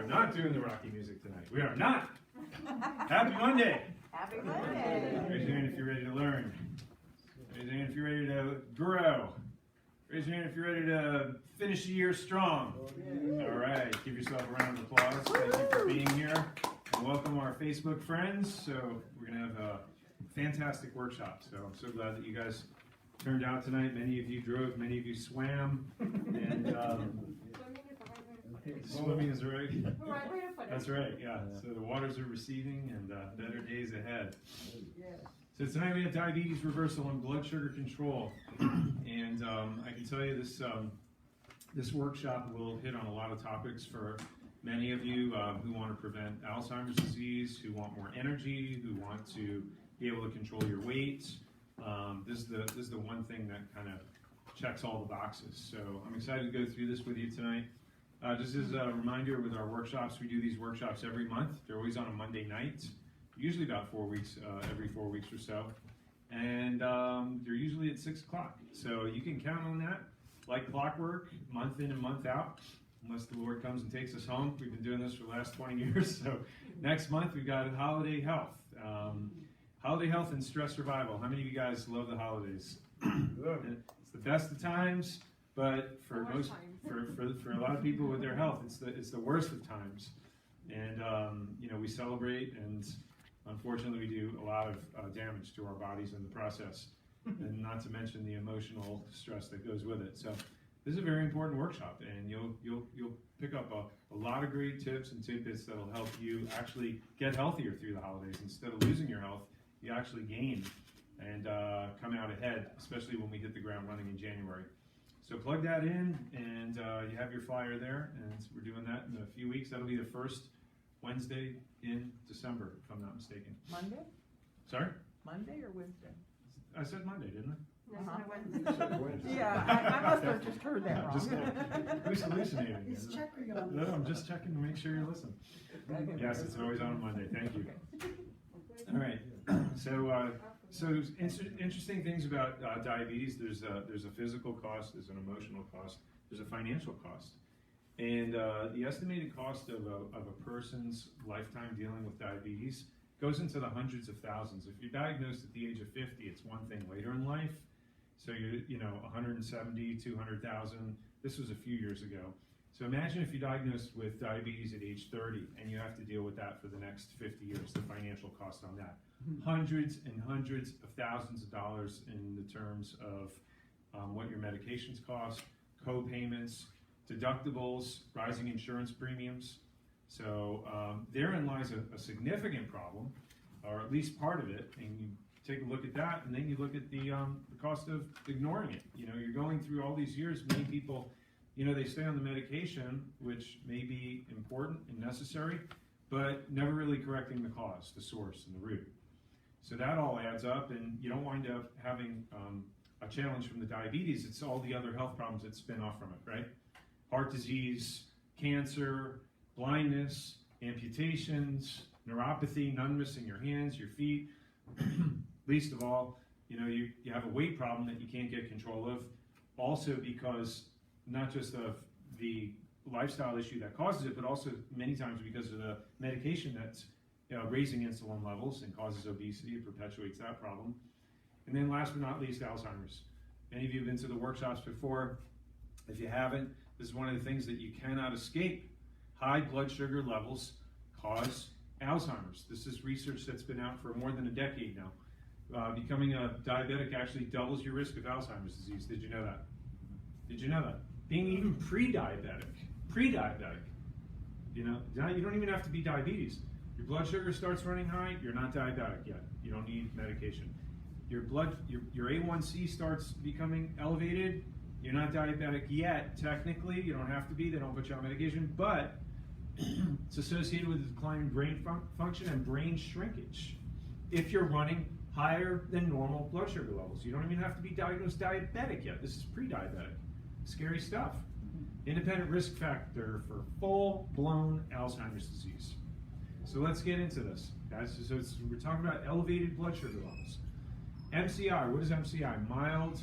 not doing the Rocky music tonight. We are not. Happy Monday. Happy Monday. Raise your hand if you're ready to learn. Raise your hand if you're ready to grow. Raise your hand if you're ready to finish the year strong. All right. Give yourself a round of applause. Thank you for being here. And welcome our Facebook friends. So we're going to have a fantastic workshop. So I'm so glad that you guys turned out tonight. Many of you drove. Many of you swam. And swimming is right. That's right, yeah. So the waters are receding and better days ahead. So tonight we have diabetes reversal and blood sugar control. And I can tell you this workshop will hit on a lot of topics for many of you who want to prevent Alzheimer's disease, who want more energy, who want to be able to control your weight. This is the one thing that kind of checks all the boxes. So I'm excited to go through this with you tonight. Just as a reminder, with our workshops, we do these workshops every month. They're always on a Monday night, usually about 4 weeks, every 4 weeks or so. And they're usually at 6 o'clock. So you can count on that like clockwork, month in and month out, unless the Lord comes and takes us home. We've been doing this for the last 20 years. So next month, we've got Holiday Health. Holiday Health and Stress Survival. How many of you guys love the holidays? It's the best of times. But for a lot of people with their health, it's the worst of times, and we celebrate, and unfortunately we do a lot of damage to our bodies in the process, and not to mention the emotional stress that goes with it. So this is a very important workshop, and you'll pick up a lot of great tips and tidbits that'll help you actually get healthier through the holidays. Instead of losing your health, you actually gain and come out ahead, especially when we hit the ground running in January. So plug that in, and you have your flyer there, and we're doing that in a few weeks. That'll be the first Wednesday in December, if I'm not mistaken. Monday? Sorry? Monday or Wednesday? I said Monday, didn't I? Wednesday. Yeah, I must have just heard that wrong. Who's hallucinating? He's checking on No, I'm just checking to make sure you listen. Yes, it's always on a Monday. Thank you. All right. So interesting things about diabetes. There's a physical cost, there's an emotional cost, there's a financial cost, and the estimated cost of a person's lifetime dealing with diabetes goes into the hundreds of thousands. If you're diagnosed at the age of 50, it's one thing. Later in life, so you're 170, 200,000. This was a few years ago. So imagine if you're diagnosed with diabetes at age 30 and you have to deal with that for the next 50 years, the financial cost on that. Hundreds and hundreds of thousands of dollars in the terms of what your medications cost, co-payments, deductibles, rising insurance premiums. So therein lies a significant problem, or at least part of it, and you take a look at that, and then you look at the cost of ignoring it. You're going through all these years, many people, they stay on the medication, which may be important and necessary, but never really correcting the cause, the source, and the root. So that all adds up, and you don't wind up having a challenge from the diabetes. It's all the other health problems that spin off from it, right? Heart disease, cancer, blindness, amputations, neuropathy, numbness in your hands, your feet. Least of all, you have a weight problem that you can't get control of. Also because not just of the lifestyle issue that causes it, but also many times because of the medication that's raising insulin levels and causes obesity. It perpetuates that problem. And then last but not least, Alzheimer's. Many of you have been to the workshops before. If you haven't, this is one of the things that you cannot escape. High blood sugar levels cause Alzheimer's. This is research that's been out for more than a decade now. Becoming a diabetic actually doubles your risk of Alzheimer's disease. Did you know that? Did you know that? Being even pre-diabetic, you don't even have to be diabetes. Your blood sugar starts running high, you're not diabetic yet. You don't need medication. Your A1C starts becoming elevated, you're not diabetic yet, technically. You don't have to be, they don't put you on medication, but it's associated with a decline in brain function and brain shrinkage if you're running higher than normal blood sugar levels. You don't even have to be diagnosed diabetic yet. This is pre-diabetic. Scary stuff. Independent risk factor for full-blown Alzheimer's disease. So let's get into this, guys. So we're talking about elevated blood sugar levels. MCI, what is MCI? Mild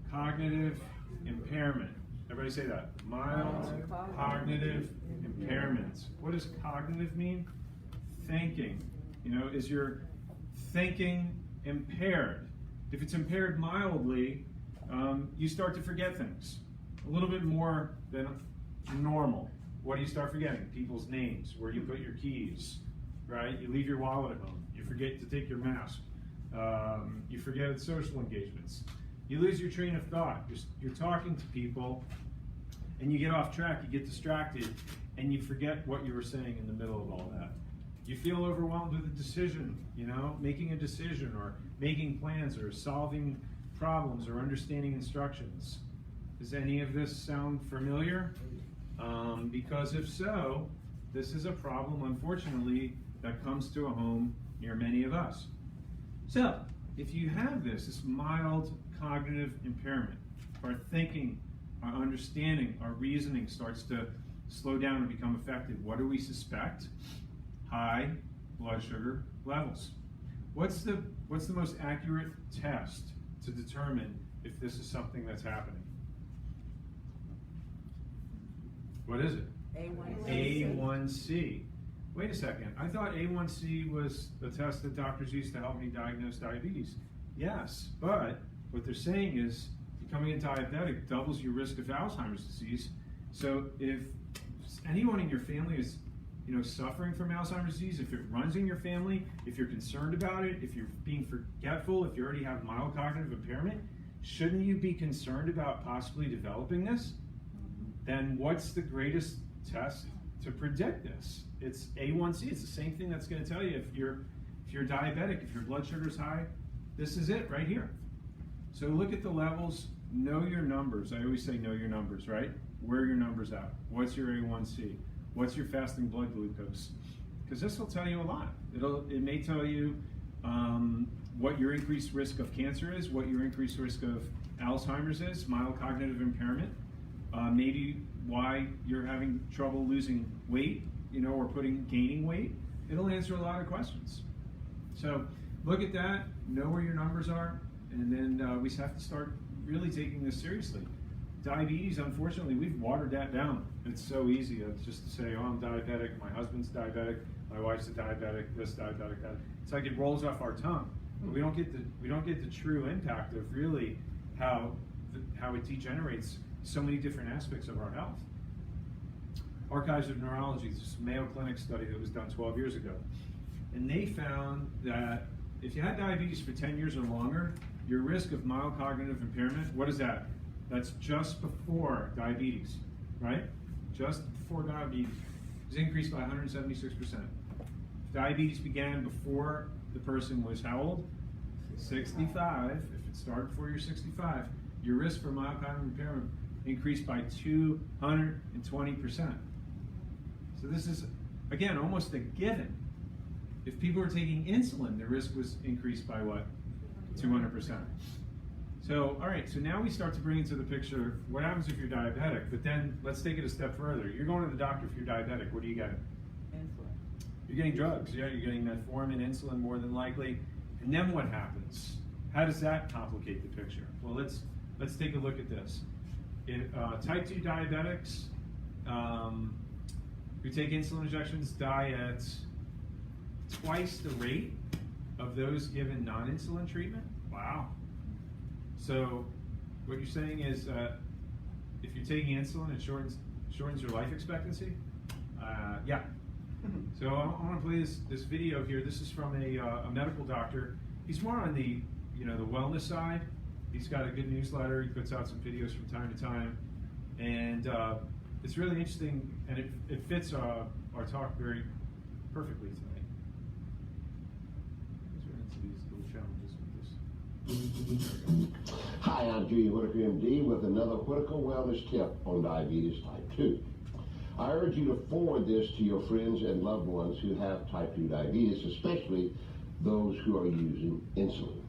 cognitive impairment. Everybody say that. Mild cognitive impairments. What does cognitive mean? Thinking. You know, is your thinking impaired? If it's impaired mildly, you start to forget things a little bit more than normal. What do you start forgetting? People's names, where you put your keys, right? You leave your wallet at home. You forget to take your mask. You forget at social engagements. You lose your train of thought. You're talking to people, and you get off track, you get distracted, and you forget what you were saying in the middle of all that. You feel overwhelmed with a decision, you know, making a decision or making plans or solving problems or understanding instructions. Does any of this sound familiar? Because if so, this is a problem, unfortunately, that comes to a home near many of us. So, if you have this mild cognitive impairment, our thinking, our understanding, our reasoning starts to slow down and become affected, what do we suspect? High blood sugar levels. What's the most accurate test to determine if this is something that's happening? What is it? A1C. Wait a second. I thought A1C was the test that doctors used to help me diagnose diabetes. Yes, but what they're saying is becoming a diabetic doubles your risk of Alzheimer's disease. So if anyone in your family is, you know, suffering from Alzheimer's disease, if it runs in your family, if you're concerned about it, if you're being forgetful, if you already have mild cognitive impairment, shouldn't you be concerned about possibly developing this? Then what's the greatest test to predict this? It's A1C. It's the same thing that's going to tell you if you're diabetic, if your blood sugar's high. This is it right here. So look at the levels. Know your numbers. I always say know your numbers, right? Where are your numbers at? What's your A1C? What's your fasting blood glucose? Because this will tell you a lot. It may tell you what your increased risk of cancer is, what your increased risk of Alzheimer's is, mild cognitive impairment, maybe why you're having trouble losing weight, you know, or gaining weight. It'll answer a lot of questions. So look at that, know where your numbers are, and then we have to start really taking this seriously. Diabetes, unfortunately, we've watered that down. It's so easy just to say, oh, I'm diabetic, my husband's diabetic, my wife's a diabetic, this diabetic, that. It's like it rolls off our tongue. But we don't get the true impact of really how it degenerates so many different aspects of our health. Archives of Neurology, this is a Mayo Clinic study that was done 12 years ago. And they found that if you had diabetes for 10 years or longer, your risk of mild cognitive impairment, what is that? That's just before diabetes, right? Just before diabetes. It was increased by 176%. If diabetes began before the person was how old? 65. If it started before you're 65, your risk for mild cognitive impairment increased by 220%. So this is, again, almost a given. If people are taking insulin, the risk was increased by what? 200%. So, all right, so now we start to bring into the picture what happens if you're diabetic, but then let's take it a step further. You're going to the doctor if you're diabetic. What are you getting? Insulin. You're getting drugs. Yeah, you're getting metformin, insulin more than likely. And then what happens? How does that complicate the picture? Well, let's take a look at this. Type 2 diabetics who take insulin injections die at twice the rate of those given non-insulin treatment. Wow. So what you're saying is if you're taking insulin, it shortens your life expectancy? Yeah. So I want to play this video here. This is from a medical doctor. He's more on the wellness side. He's got a good newsletter. He puts out some videos from time to time, and it's really interesting, and it fits our talk very perfectly tonight. Let's run into these little challenges with this. Hi, I'm Julian Whitaker, MD, with another Whitaker Wellness tip on diabetes type 2. I urge you to forward this to your friends and loved ones who have type 2 diabetes, especially those who are using insulin.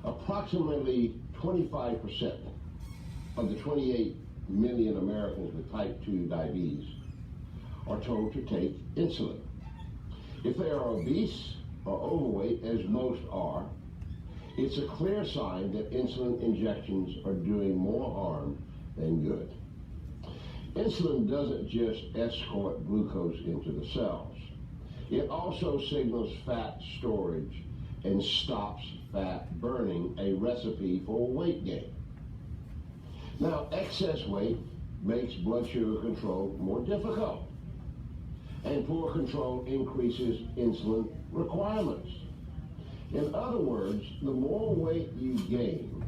Approximately 25% of the 28 million Americans with type 2 diabetes are told to take insulin. If they are obese or overweight, as most are, it's a clear sign that insulin injections are doing more harm than good. Insulin doesn't just escort glucose into the cells. It also signals fat storage and stops fat burning, a recipe for weight gain. Now, excess weight makes blood sugar control more difficult, and poor control increases insulin requirements. In other words, the more weight you gain,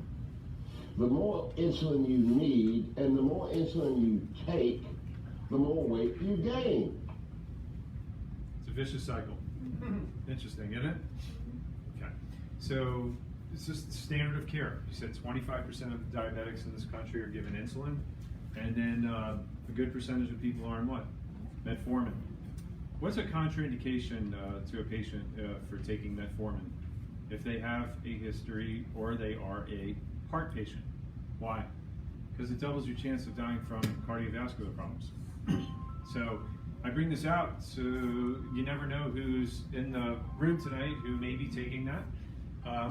the more insulin you need, and the more insulin you take, the more weight you gain. It's a vicious cycle. Interesting, isn't it? Okay. So it's just standard of care. You said 25% of the diabetics in this country are given insulin, and then a good percentage of people are on what? Metformin. What's a contraindication to a patient for taking metformin if they have a history or they are a heart patient? Why? Because it doubles your chance of dying from cardiovascular problems. So I bring this out so you never know who's in the room tonight who may be taking that,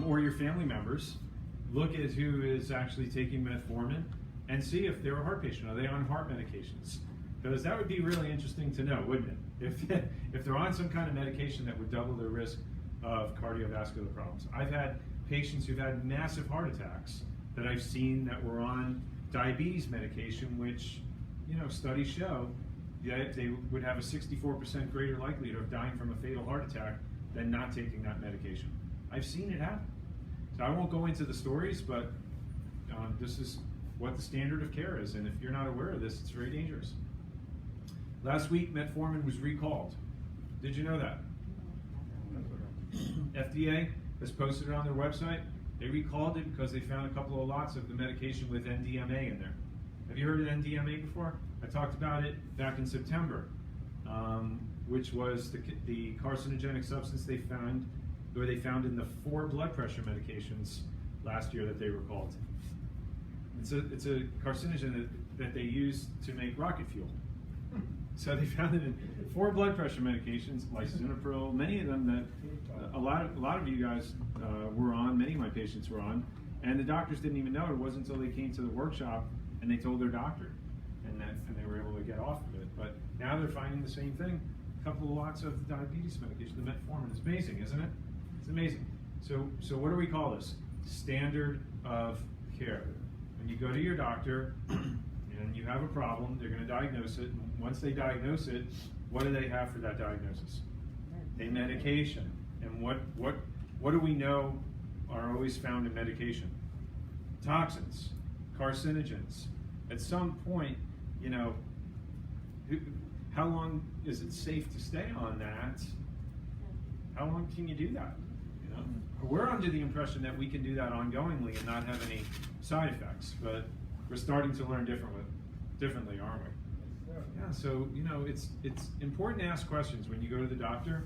or your family members. Look at who is actually taking metformin and see if they're a heart patient. Are they on heart medications? Because that would be really interesting to know, wouldn't it? If they're on some kind of medication that would double their risk of cardiovascular problems. I've had patients who've had massive heart attacks that I've seen that were on diabetes medication, which, you know, studies show that they would have a 64% greater likelihood of dying from a fatal heart attack than not taking that medication. I've seen it happen. So I won't go into the stories, but this is what the standard of care is, and if you're not aware of this, it's very dangerous. Last week, metformin was recalled. Did you know that? FDA has posted it on their website. They recalled it because they found a couple of lots of the medication with NDMA in there. Have you heard of NDMA before? I talked about it back in September, which was the carcinogenic substance they found in the 4 blood pressure medications last year that they recalled. It's a carcinogen that they use to make rocket fuel. So they found it in 4 blood pressure medications, lisinopril, many of them that a lot of you guys were on, many of my patients were on, and the doctors didn't even know. It wasn't until they came to the workshop and they told their doctor, and they were able to get off of it. But now they're finding the same thing. A couple of lots of diabetes medication, the metformin. It's amazing, isn't it? It's amazing. So what do we call this? Standard of care. When you go to your doctor and you have a problem, they're going to diagnose it. And once they diagnose it, what do they have for that diagnosis? A medication. And what do we know are always found in medication? Toxins, carcinogens. At some point, you know, how long is it safe to stay on that? How long can you do that? You know, we're under the impression that we can do that ongoingly and not have any side effects, but we're starting to learn differently, aren't we? Yeah. So you know, it's important to ask questions when you go to the doctor.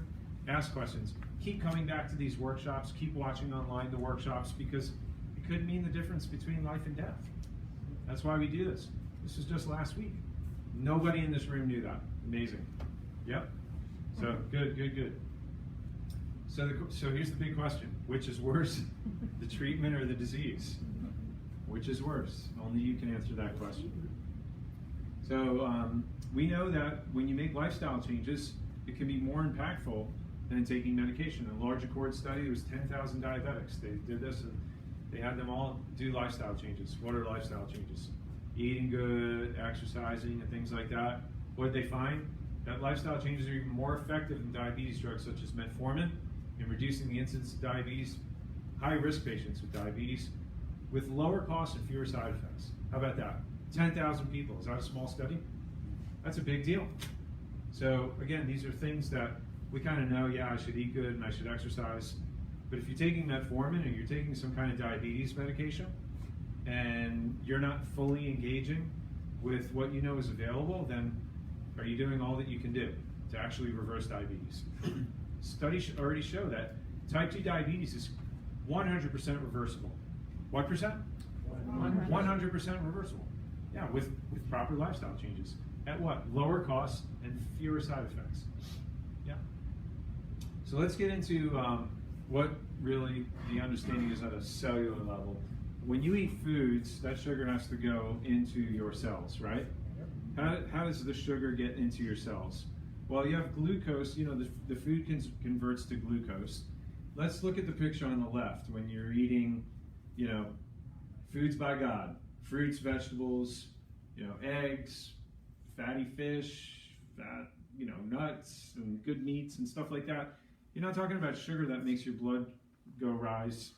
Ask questions. Keep coming back to these workshops. Keep watching online the workshops, because it could mean the difference between life and death. That's why we do this. This is just last week. Nobody in this room knew that. Amazing. Yep. So good. So here's the big question: which is worse, the treatment or the disease? Which is worse? Only you can answer that question. So we know that when you make lifestyle changes, it can be more impactful than taking medication. In a large Accord study, it was 10,000 diabetics. They did this and they had them all do lifestyle changes. What are lifestyle changes? Eating good, exercising, and things like that. What did they find? That lifestyle changes are even more effective than diabetes drugs such as metformin in reducing the incidence of diabetes, high-risk patients with diabetes, with lower costs and fewer side effects. How about that? 10,000 people. Is that a small study? That's a big deal. So again, these are things that we kind of know, yeah, I should eat good and I should exercise. But if you're taking metformin and you're taking some kind of diabetes medication and you're not fully engaging with what you know is available, then are you doing all that you can do to actually reverse diabetes? Studies already show that type 2 diabetes is 100% reversible. What percent? 100% reversible. Yeah, with proper lifestyle changes. At what? Lower costs and fewer side effects. Yeah. So let's get into what really the understanding is at a cellular level. When you eat foods, that sugar has to go into your cells, right? How does the sugar get into your cells? Well, you have glucose, the food converts to glucose. Let's look at the picture on the left when you're eating, foods by God, fruits, vegetables, eggs, fatty fish, fat, nuts and good meats and stuff like that. You're not talking about sugar that makes your blood go rise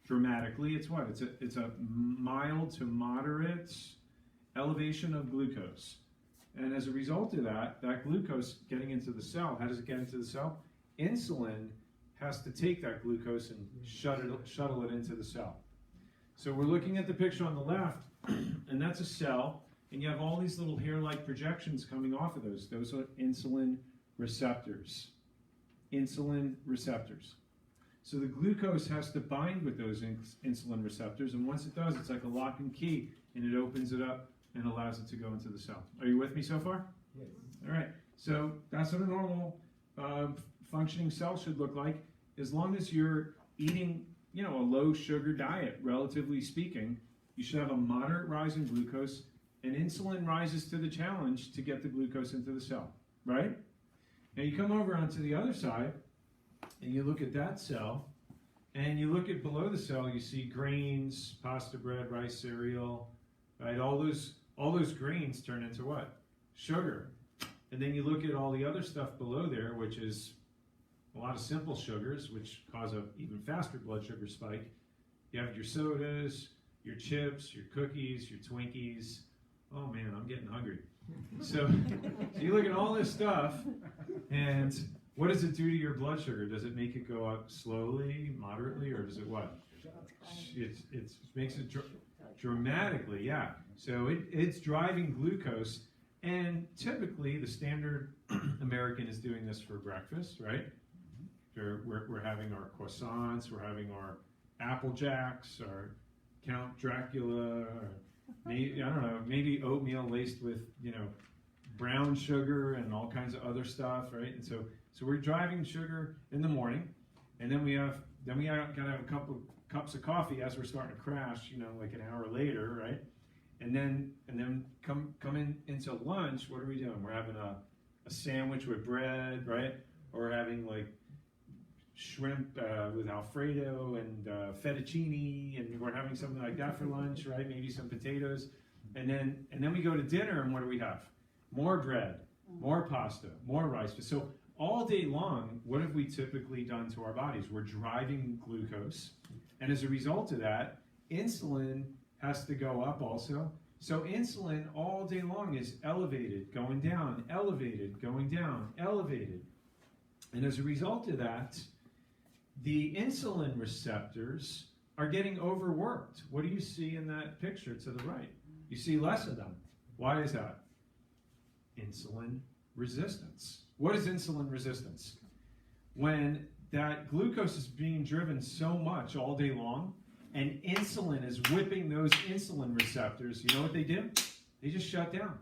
dramatically. It's what? It's a mild to moderate elevation of glucose. And as a result of that glucose getting into the cell, how does it get into the cell? Insulin has to take that glucose and shuttle it into the cell. So we're looking at the picture on the left, and that's a cell, and you have all these little hair-like projections coming off of those. Those are insulin receptors. Insulin receptors. So the glucose has to bind with those insulin receptors, and once it does, it's like a lock and key, and it opens it up and allows it to go into the cell. Are you with me so far? Yes. All right. So that's what a normal functioning cell should look like. As long as you're eating, a low sugar diet, relatively speaking, you should have a moderate rise in glucose, and insulin rises to the challenge to get the glucose into the cell, right? Now you come over onto the other side, and you look at that cell, and you look at below the cell, you see grains, pasta bread, rice, cereal, right? All those grains turn into what? Sugar. And then you look at all the other stuff below there, which is a lot of simple sugars, which cause an even faster blood sugar spike. You have your sodas, your chips, your cookies, your Twinkies. Oh man, I'm getting hungry. So you look at all this stuff, and what does it do to your blood sugar? Does it make it go up slowly, moderately, or does it what? It makes it dramatically, yeah. So it's driving glucose, and typically the standard American is doing this for breakfast, right? We're having our croissants, we're having our Apple Jacks, our Count Dracula, or maybe, I don't know, maybe oatmeal laced with, brown sugar and all kinds of other stuff, right? And so we're driving sugar in the morning, and then we gotta have a couple of cups of coffee as we're starting to crash, like an hour later, right? And then come into lunch. What are we doing? We're having a sandwich with bread, right? Or we're having like shrimp with Alfredo and fettuccine, and we're having something like that for lunch, right? Maybe some potatoes, and then we go to dinner, and what do we have? More bread, more pasta, more rice. So all day long, what have we typically done to our bodies? We're driving glucose, and as a result of that, insulin has to go up also. So insulin all day long is elevated, going down, elevated, going down, elevated. And as a result of that, the insulin receptors are getting overworked. What do you see in that picture to the right? You see less of them. Why is that? Insulin resistance. What is insulin resistance? When that glucose is being driven so much all day long, and insulin is whipping those insulin receptors, you know what they do? They just shut down.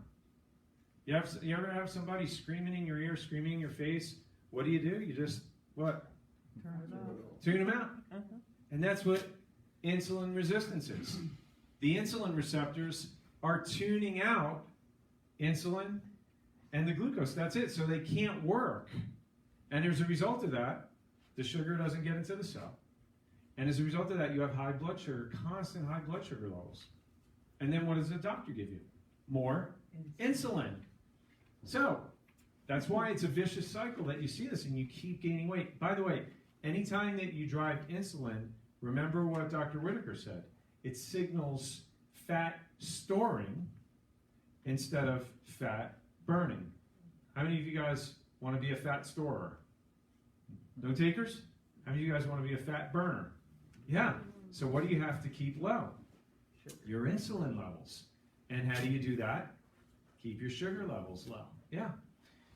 You ever have somebody screaming in your ear, screaming in your face? What do? You just, what? Tune them out. And that's what insulin resistance is. The insulin receptors are tuning out insulin and the glucose. That's it. So they can't work. And as a result of that, the sugar doesn't get into the cell. And as a result of that, you have high blood sugar, constant high blood sugar levels. And then what does the doctor give you? More insulin. So that's why it's a vicious cycle that you see this and you keep gaining weight. By the way, anytime that you drive insulin, remember what Dr. Whitaker said. It signals fat storing instead of fat burning. How many of you guys want to be a fat storer? No takers? How many of you guys want to be a fat burner? Yeah. So what do you have to keep low? Your insulin levels. And how do you do that? Keep your sugar levels low. Yeah.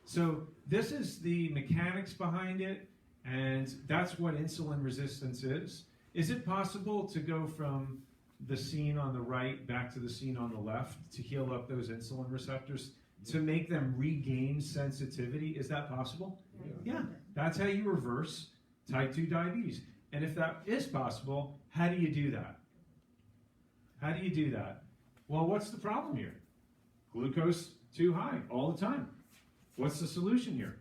So this is the mechanics behind it, and that's what insulin resistance is. Is it possible to go from the scene on the right back to the scene on the left to heal up those insulin receptors, to make them regain sensitivity? Is that possible? Yeah. That's how you reverse type 2 diabetes. And if that is possible, how do you do that? How do you do that? Well, what's the problem here? Glucose too high all the time. What's the solution here?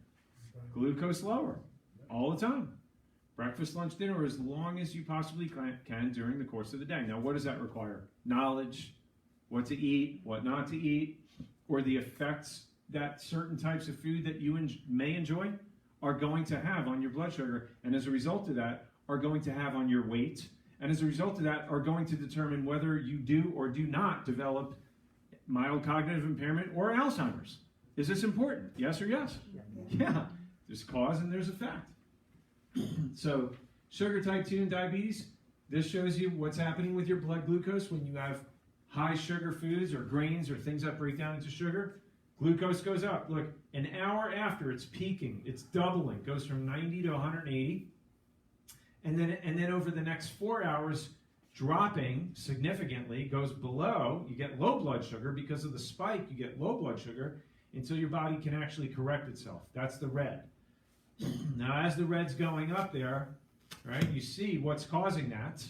Glucose lower all the time. Breakfast, lunch, dinner, as long as you possibly can during the course of the day. Now, what does that require? Knowledge, what to eat, what not to eat, or the effects that certain types of food that you may enjoy are going to have on your blood sugar, and as a result of that, are going to have on your weight, and as a result of that, are going to determine whether you do or do not develop mild cognitive impairment or Alzheimer's. Is this important? Yes or yes? Yeah. There's cause and there's effect. So, sugar type 2 and diabetes, this shows you what's happening with your blood glucose when you have high sugar foods or grains or things that break down into sugar. Glucose goes up. Look, an hour after it's peaking, it's doubling, goes from 90 to 180. And then over the next 4 hours, dropping significantly, goes below. You get low blood sugar. Because of the spike, you get low blood sugar until your body can actually correct itself. That's the red. Now, as the red's going up there, right, you see what's causing that.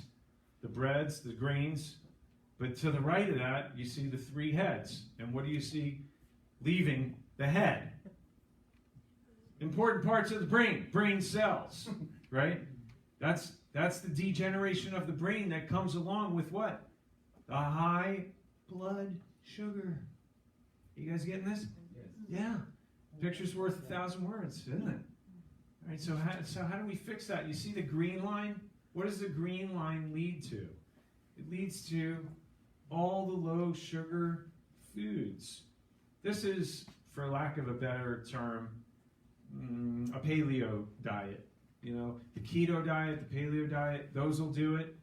The breads, the grains. But to the right of that, you see the three heads. And what do you see leaving the head? Important parts of the brain cells, right? That's the degeneration of the brain that comes along with what? The high blood sugar. You guys getting this? Yes. Yeah. Picture's worth 1,000 words, isn't it? All right, so how do we fix that? You see the green line? What does the green line lead to? It leads to all the low sugar foods. This is, for lack of a better term, a paleo diet. You know, the keto diet, the paleo diet, those will do it.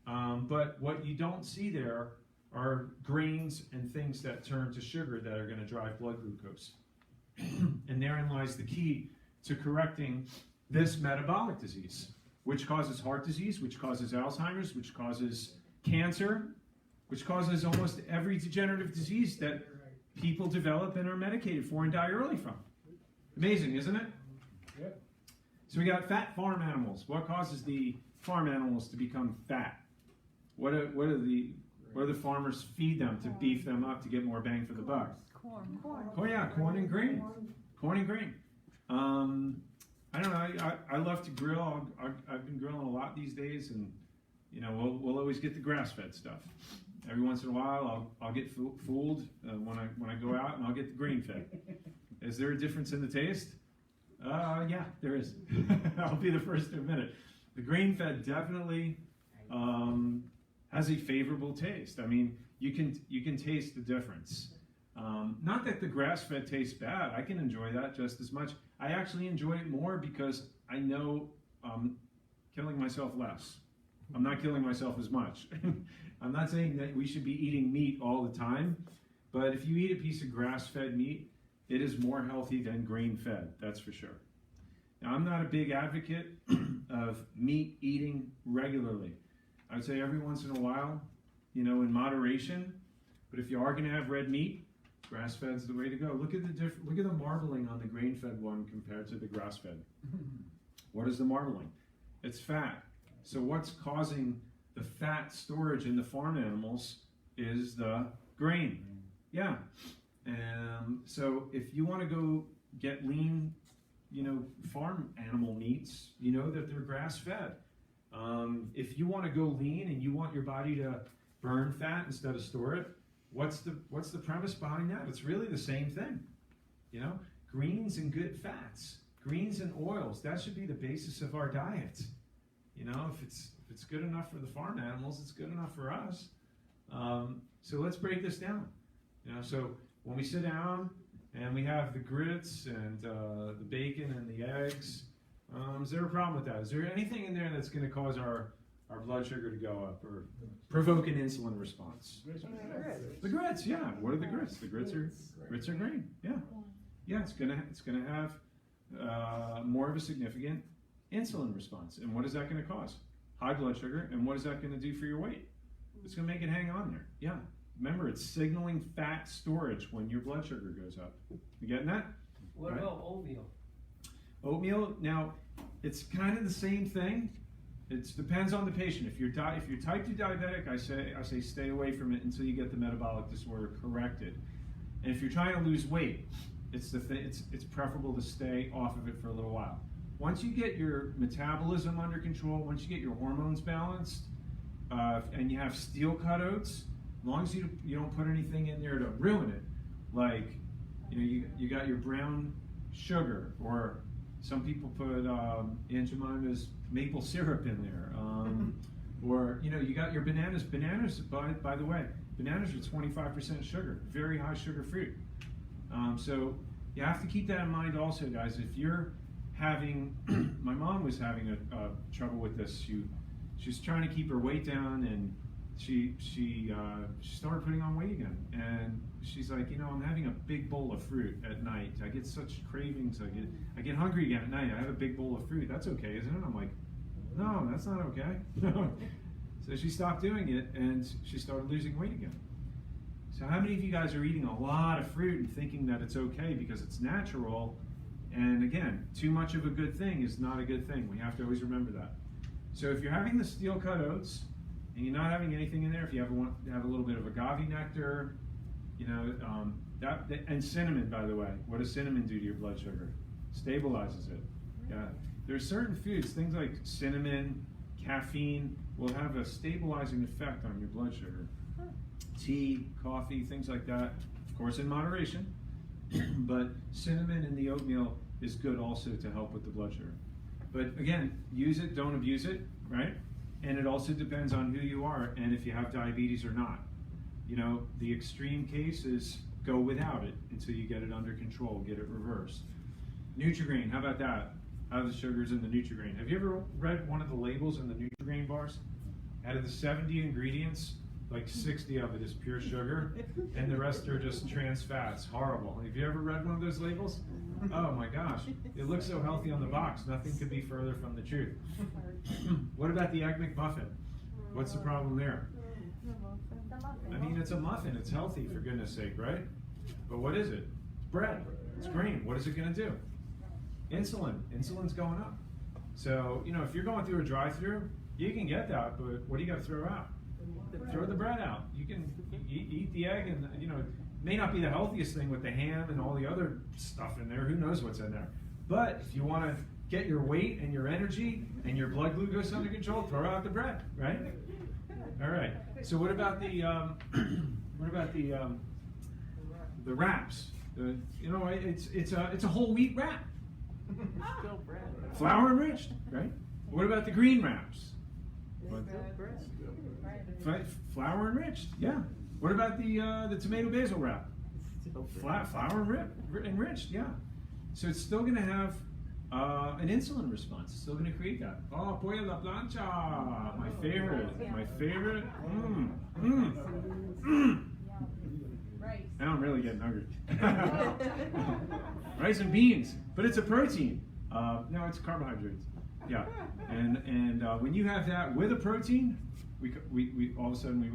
But what you don't see there are grains and things that turn to sugar that are going to drive blood glucose. And therein lies the key to correcting this metabolic disease, which causes heart disease, which causes Alzheimer's, which causes cancer, which causes almost every degenerative disease that people develop and are medicated for and die early from. Amazing, isn't it? Yep. So we got fat farm animals. What causes the farm animals to become fat? What do the farmers feed them to beef them up to get more bang for the buck? Corn. Oh yeah, corn and grain. Corn and grain. I don't know. I love to grill. I've been grilling a lot these days, and you know we'll always get the grass-fed stuff. Every once in a while, I'll get fooled when I go out, and I'll get the grain-fed. Is there a difference in the taste? Yeah, there is. I'll be the first to admit it. The grain-fed definitely has a favorable taste. I mean, you can taste the difference. Not that the grass-fed tastes bad. I can enjoy that just as much. I actually enjoy it more because I know I'm killing myself less. I'm not killing myself as much. I'm not saying that we should be eating meat all the time, but if you eat a piece of grass-fed meat, it is more healthy than grain-fed, that's for sure. Now, I'm not a big advocate of meat eating regularly. I would say every once in a while, you know, in moderation, but if you are going to have red meat, grass-fed's the way to go. Look at the marbling on the grain-fed one compared to the grass-fed. What is the marbling? It's fat. So what's causing the fat storage in the farm animals is the grain. Yeah. So if you want to go get lean, you know, farm animal meats, you know that they're grass-fed. If you want to go lean and you want your body to burn fat instead of store it, what's the premise behind that? It's really the same thing. You know, greens and good fats, greens and oils, that should be the basis of our diet. You know, if it's good enough for the farm animals, it's good enough for us. So let's break this down. You know, so when we sit down and we have the grits and the bacon and the eggs, is there a problem with that? Is there anything in there that's going to cause our blood sugar to go up or provoke an insulin response? The grits, yeah. What are the grits? The grits are grain. Yeah, yeah. It's gonna have more of a significant insulin response. And what is that going to cause? High blood sugar. And what is that going to do for your weight? It's going to make it hang on there. Yeah. Remember, it's signaling fat storage when your blood sugar goes up. You getting that? What about oatmeal? Oatmeal, now, it's kind of the same thing. It depends on the patient. If you're type 2 diabetic, I say stay away from it until you get the metabolic disorder corrected. And if you're trying to lose weight, it's preferable to stay off of it for a little while. Once you get your metabolism under control, once you get your hormones balanced, and you have steel-cut oats, as long as you don't put anything in there to ruin it, like you got your brown sugar, or some people put Aunt Jemima's maple syrup in there, or you got your bananas. Bananas, by the way, bananas are 25% sugar, very high sugar fruit. So you have to keep that in mind also, guys. If you're having, my mom was having a trouble with this. She was trying to keep her weight down, and she started putting on weight again. And she's like, I'm having a big bowl of fruit at night. I get such cravings. I get hungry again at night. I have a big bowl of fruit. That's okay, isn't it? I'm like, no, that's not okay. So she stopped doing it, and she started losing weight again. So how many of you guys are eating a lot of fruit and thinking that it's okay because it's natural? And again, too much of a good thing is not a good thing. We have to always remember that. So if you're having the steel-cut oats and you're not having anything in there, if you want to have a little bit of agave nectar, and cinnamon, by the way, what does cinnamon do to your blood sugar? Stabilizes it. Yeah. There's certain foods, things like cinnamon, caffeine, will have a stabilizing effect on your blood sugar. Tea, coffee, things like that, of course in moderation, but cinnamon in the oatmeal is good also to help with the blood sugar. But again, use it, don't abuse it, right? And it also depends on who you are and if you have diabetes or not. The extreme case is go without it until you get it under control, get it reversed. Nutri-Grain, how about that? How are the sugars in the Nutri-Grain? Have you ever read one of the labels in the Nutri-Grain bars? Out of the 70 ingredients, like 60 of it is pure sugar, and the rest are just trans fats. Horrible. Have you ever read one of those labels? Oh my gosh, it looks so healthy on the box. Nothing could be further from the truth. What about the Egg McMuffin? What's the problem there? I mean, it's a muffin. It's healthy, for goodness sake, right? But what is it? It's bread. It's grain. What is it going to do? Insulin. Insulin's going up. So, if you're going through a drive-through, you can get that, but what do you got to throw out? Throw the bread out. You can eat the egg, and it may not be the healthiest thing with the ham and all the other stuff in there. Who knows what's in there? But if you want to get your weight and your energy and your blood glucose under control, throw out the bread, right? All right. So what about the the wraps? It's a whole wheat wrap. Still bread. Flour enriched, right? What about the green wraps? Flour enriched, yeah. What about the tomato basil wrap? Flour enriched, yeah. So it's still going to have an insulin response. It's still going to create that. Oh, pollo a la plancha, my favorite, my favorite. Now I'm really getting hungry. Rice and beans, but it's a protein. No, it's carbohydrates. Yeah, and when you have that with a protein, we all of a sudden we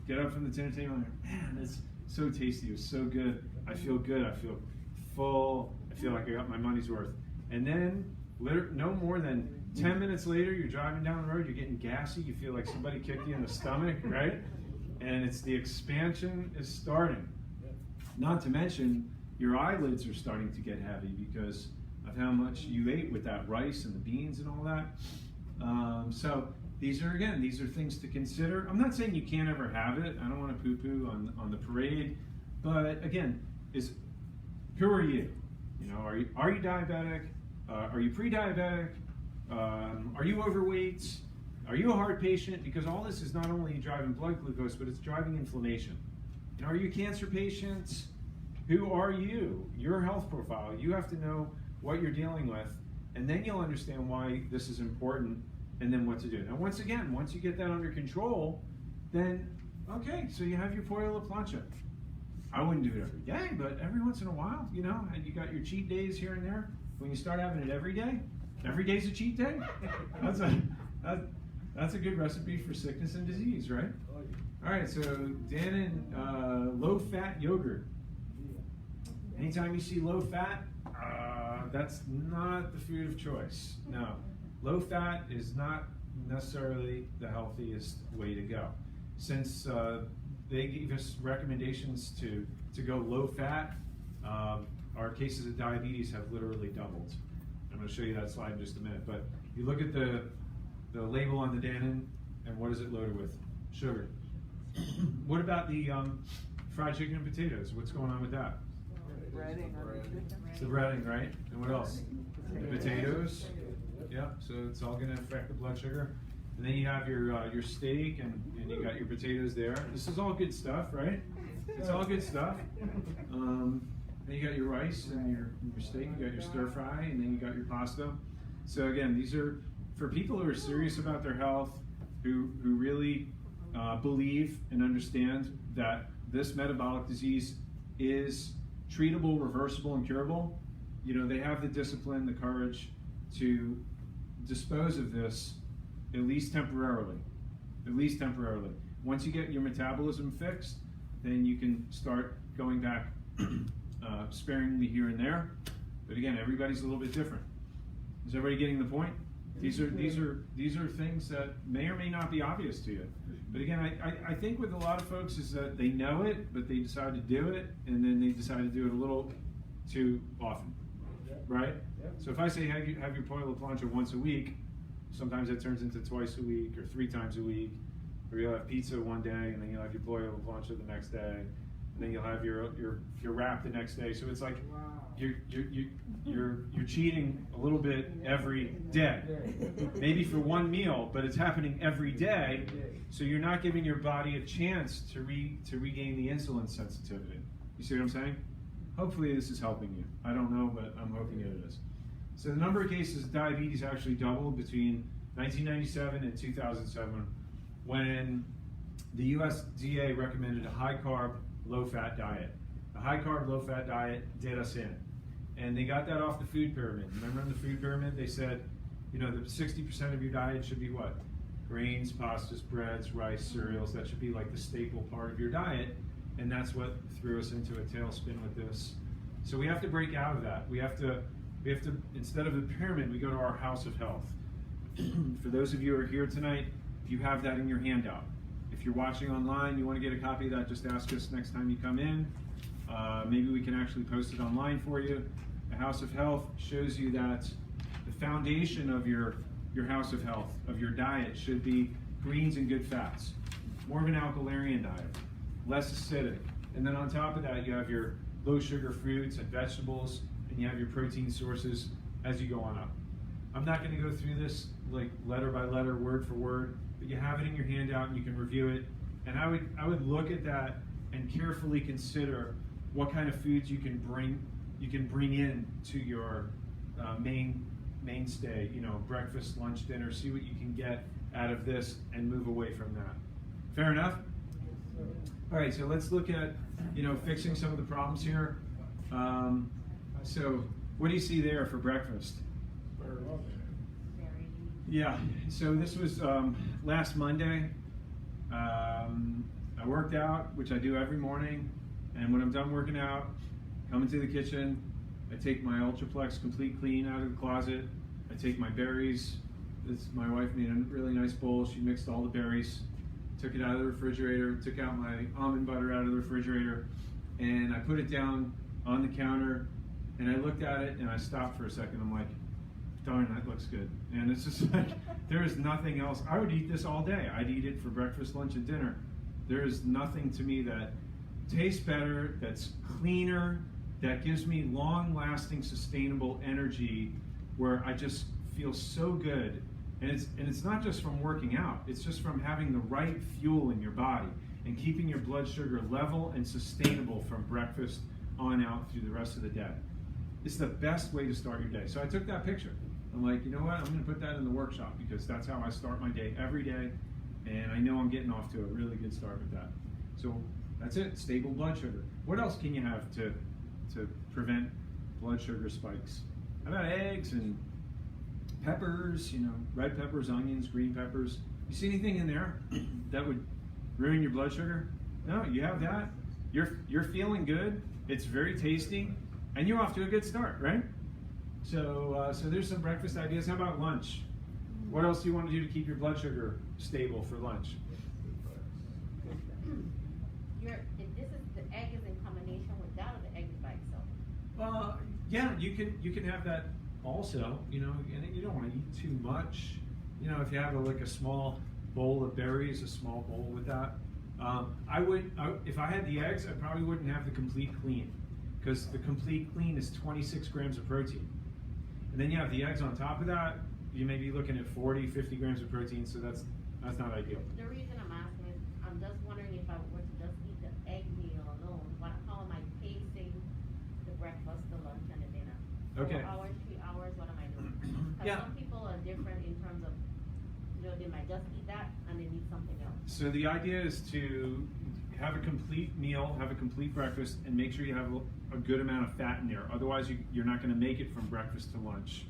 get up from the dinner table and man, it's so tasty. It was so good. I feel good. I feel full. I feel like I got my money's worth. And then, no more than 10 minutes later, you're driving down the road. You're getting gassy. You feel like somebody kicked you in the stomach, right? And it's the expansion is starting. Not to mention, your eyelids are starting to get heavy because of how much you ate with that rice and the beans and all that. So these are things to consider. I'm not saying you can't ever have it. I don't want to poo-poo on the parade, but again, who are you? Are you diabetic? Are you pre-diabetic? Are you overweight? Are you a heart patient? Because all this is not only driving blood glucose, but it's driving inflammation. Are you a cancer patient? Who are you? Your health profile. You have to know what you're dealing with, and then you'll understand why this is important, and then what to do. Now, once you get that under control, then, okay, so you have your pollo a la plancha. I wouldn't do it every day, but every once in a while, and you got your cheat days here and there. When you start having it every day's a cheat day. That's a good recipe for sickness and disease, right? All right, so Dan and low-fat yogurt. Anytime you see low-fat, that's not the food of choice. No, low-fat is not necessarily the healthiest way to go. Since they gave us recommendations to go low fat. Our cases of diabetes have literally doubled. I'm going to show you that slide in just a minute. But you look at the label on the Dannon, and what is it loaded with? Sugar. What about the fried chicken and potatoes? What's going on with that? Breading or It's the breading, right? And what else? Potatoes. Yeah, so it's all going to affect the blood sugar. And then you have your steak, and you got your potatoes there. This is all good stuff, right? It's all good stuff. Then you got your rice and your steak, you got your stir fry, and then you got your pasta. So again, these are for people who are serious about their health, who really believe and understand that this metabolic disease is treatable, reversible, and curable. You know, they have the discipline, the courage to dispose of this, at least temporarily. At least temporarily. Once you get your metabolism fixed, then you can start going back sparingly here and there. But again, everybody's a little bit different. Is everybody getting the point? These are things that may or may not be obvious to you. But again, I think with a lot of folks is that they know it, but they decide to do it, and then they decide to do it a little too often, right? So if I say have your pollo alla plancha once a week, sometimes that turns into twice a week or 3 times a week. Or you'll have pizza one day, and then you'll have your pollo alla plancha the next day, and then you'll have your wrap the next day. So it's like you're cheating a little bit every day. Maybe for one meal, but it's happening every day. So you're not giving your body a chance to regain the insulin sensitivity. You see what I'm saying? Hopefully this is helping you. I don't know, but I'm hoping it is. So the number of cases of diabetes actually doubled between 1997 and 2007 when the USDA recommended a high-carb, low-fat diet. The high-carb, low-fat diet did us in. And they got that off the food pyramid. Remember in the food pyramid, they said, you know, that 60% of your diet should be what? Grains, pastas, breads, rice, cereals. That should be like the staple part of your diet. And that's what threw us into a tailspin with this. So we have to break out of that. We have to, instead of the pyramid, we go to our house of health. For those of you who are here tonight, you have that in your handout. If you're watching online, you want to get a copy of that, just ask us next time you come in. Maybe we can actually post it online for you. The House of Health shows you that the foundation of your House of Health, of your diet, should be greens and good fats. More of an alkalinarian diet, less acidic. And then on top of that, you have your low sugar fruits and vegetables, and you have your protein sources as you go on up. I'm not going to go through this like letter by letter, word for word, but you have it in your handout and you can review it. And I would look at that and carefully consider what kind of foods you can bring in to your mainstay, you know, breakfast, lunch, dinner. See what you can get out of this and move away from that. Fair enough? All right, so let's look at, you know, fixing some of the problems here. So what do you see there for breakfast? Yeah, so this was last Monday. I worked out, which I do every morning, and when I'm done working out, come into the kitchen, I take my Ultraplex Complete Clean out of the closet, I take my berries. My wife made a really nice bowl, she mixed all the berries, took it out of the refrigerator, took out my almond butter out of the refrigerator, and I put it down on the counter, and I looked at it, and I stopped for a second. I'm like, darn, that looks good. And it's just like, there is nothing else. I would eat this all day. I'd eat it for breakfast, lunch, and dinner. There is nothing to me that tastes better, that's cleaner, that gives me long-lasting, sustainable energy where I just feel so good. And it's not just from working out. It's just from having the right fuel in your body and keeping your blood sugar level and sustainable from breakfast on out through the rest of the day. It's the best way to start your day. So I took that picture. I'm like, you know what? I'm going to put that in the workshop because that's how I start my day every day. And I know I'm getting off to a really good start with that. So that's it, stable blood sugar. What else can you have to prevent blood sugar spikes? How about eggs and peppers, you know, red peppers, onions, green peppers? You see anything in there that would ruin your blood sugar? No, you have that. You're feeling good. It's very tasty. And you're off to a good start, right? So there's some breakfast ideas. How about lunch? What else do you want to do to keep your blood sugar stable for lunch? if this is, the egg is in combination with that, or the egg is by itself? Yeah, you can have that also, you know, and you don't want to eat too much. You know, if you have like a small bowl of berries, a small bowl with that. If I had the eggs, I probably wouldn't have the complete clean, because the complete clean is 26 grams of protein. And then you have the eggs on top of that, you may be looking at 40, 50 grams of protein, so that's not ideal. The reason I'm asking is, I'm just wondering if I were to just eat the egg meal alone, how am I pacing the breakfast, the lunch, and the dinner? Okay. 4 hours, 3 hours, what am I doing? Because Yeah. some people are different in terms of, you know, they might just eat that and they need something else. So the idea is to have a complete meal, have a complete breakfast, and make sure you have a good amount of fat in there. Otherwise, you're not going to make it from breakfast to lunch.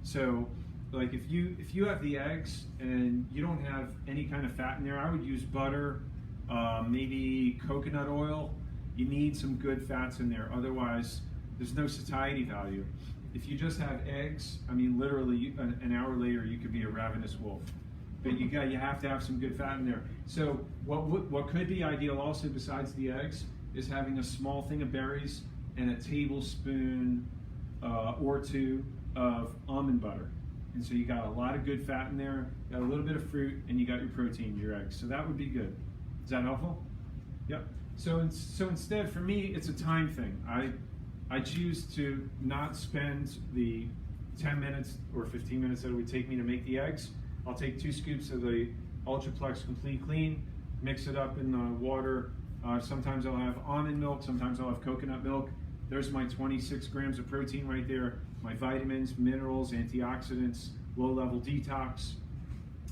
So, like if you have the eggs and you don't have any kind of fat in there, I would use butter, maybe coconut oil. You need some good fats in there. Otherwise, there's no satiety value. If you just have eggs, I mean, literally, an hour later, you could be a ravenous wolf. But you have to have some good fat in there. So what could be ideal also besides the eggs is having a small thing of berries and a tablespoon or two of almond butter. And so you got a lot of good fat in there, got a little bit of fruit, and you got your protein, your eggs. So that would be good. Is that helpful? Yep. So instead, for me, it's a time thing. I choose to not spend the 10 minutes or 15 minutes that it would take me to make the eggs. I'll take 2 scoops of the Ultraplex Complete Clean, mix it up in the water. Sometimes I'll have almond milk, sometimes I'll have coconut milk. There's my 26 grams of protein right there, my vitamins, minerals, antioxidants, low-level detox.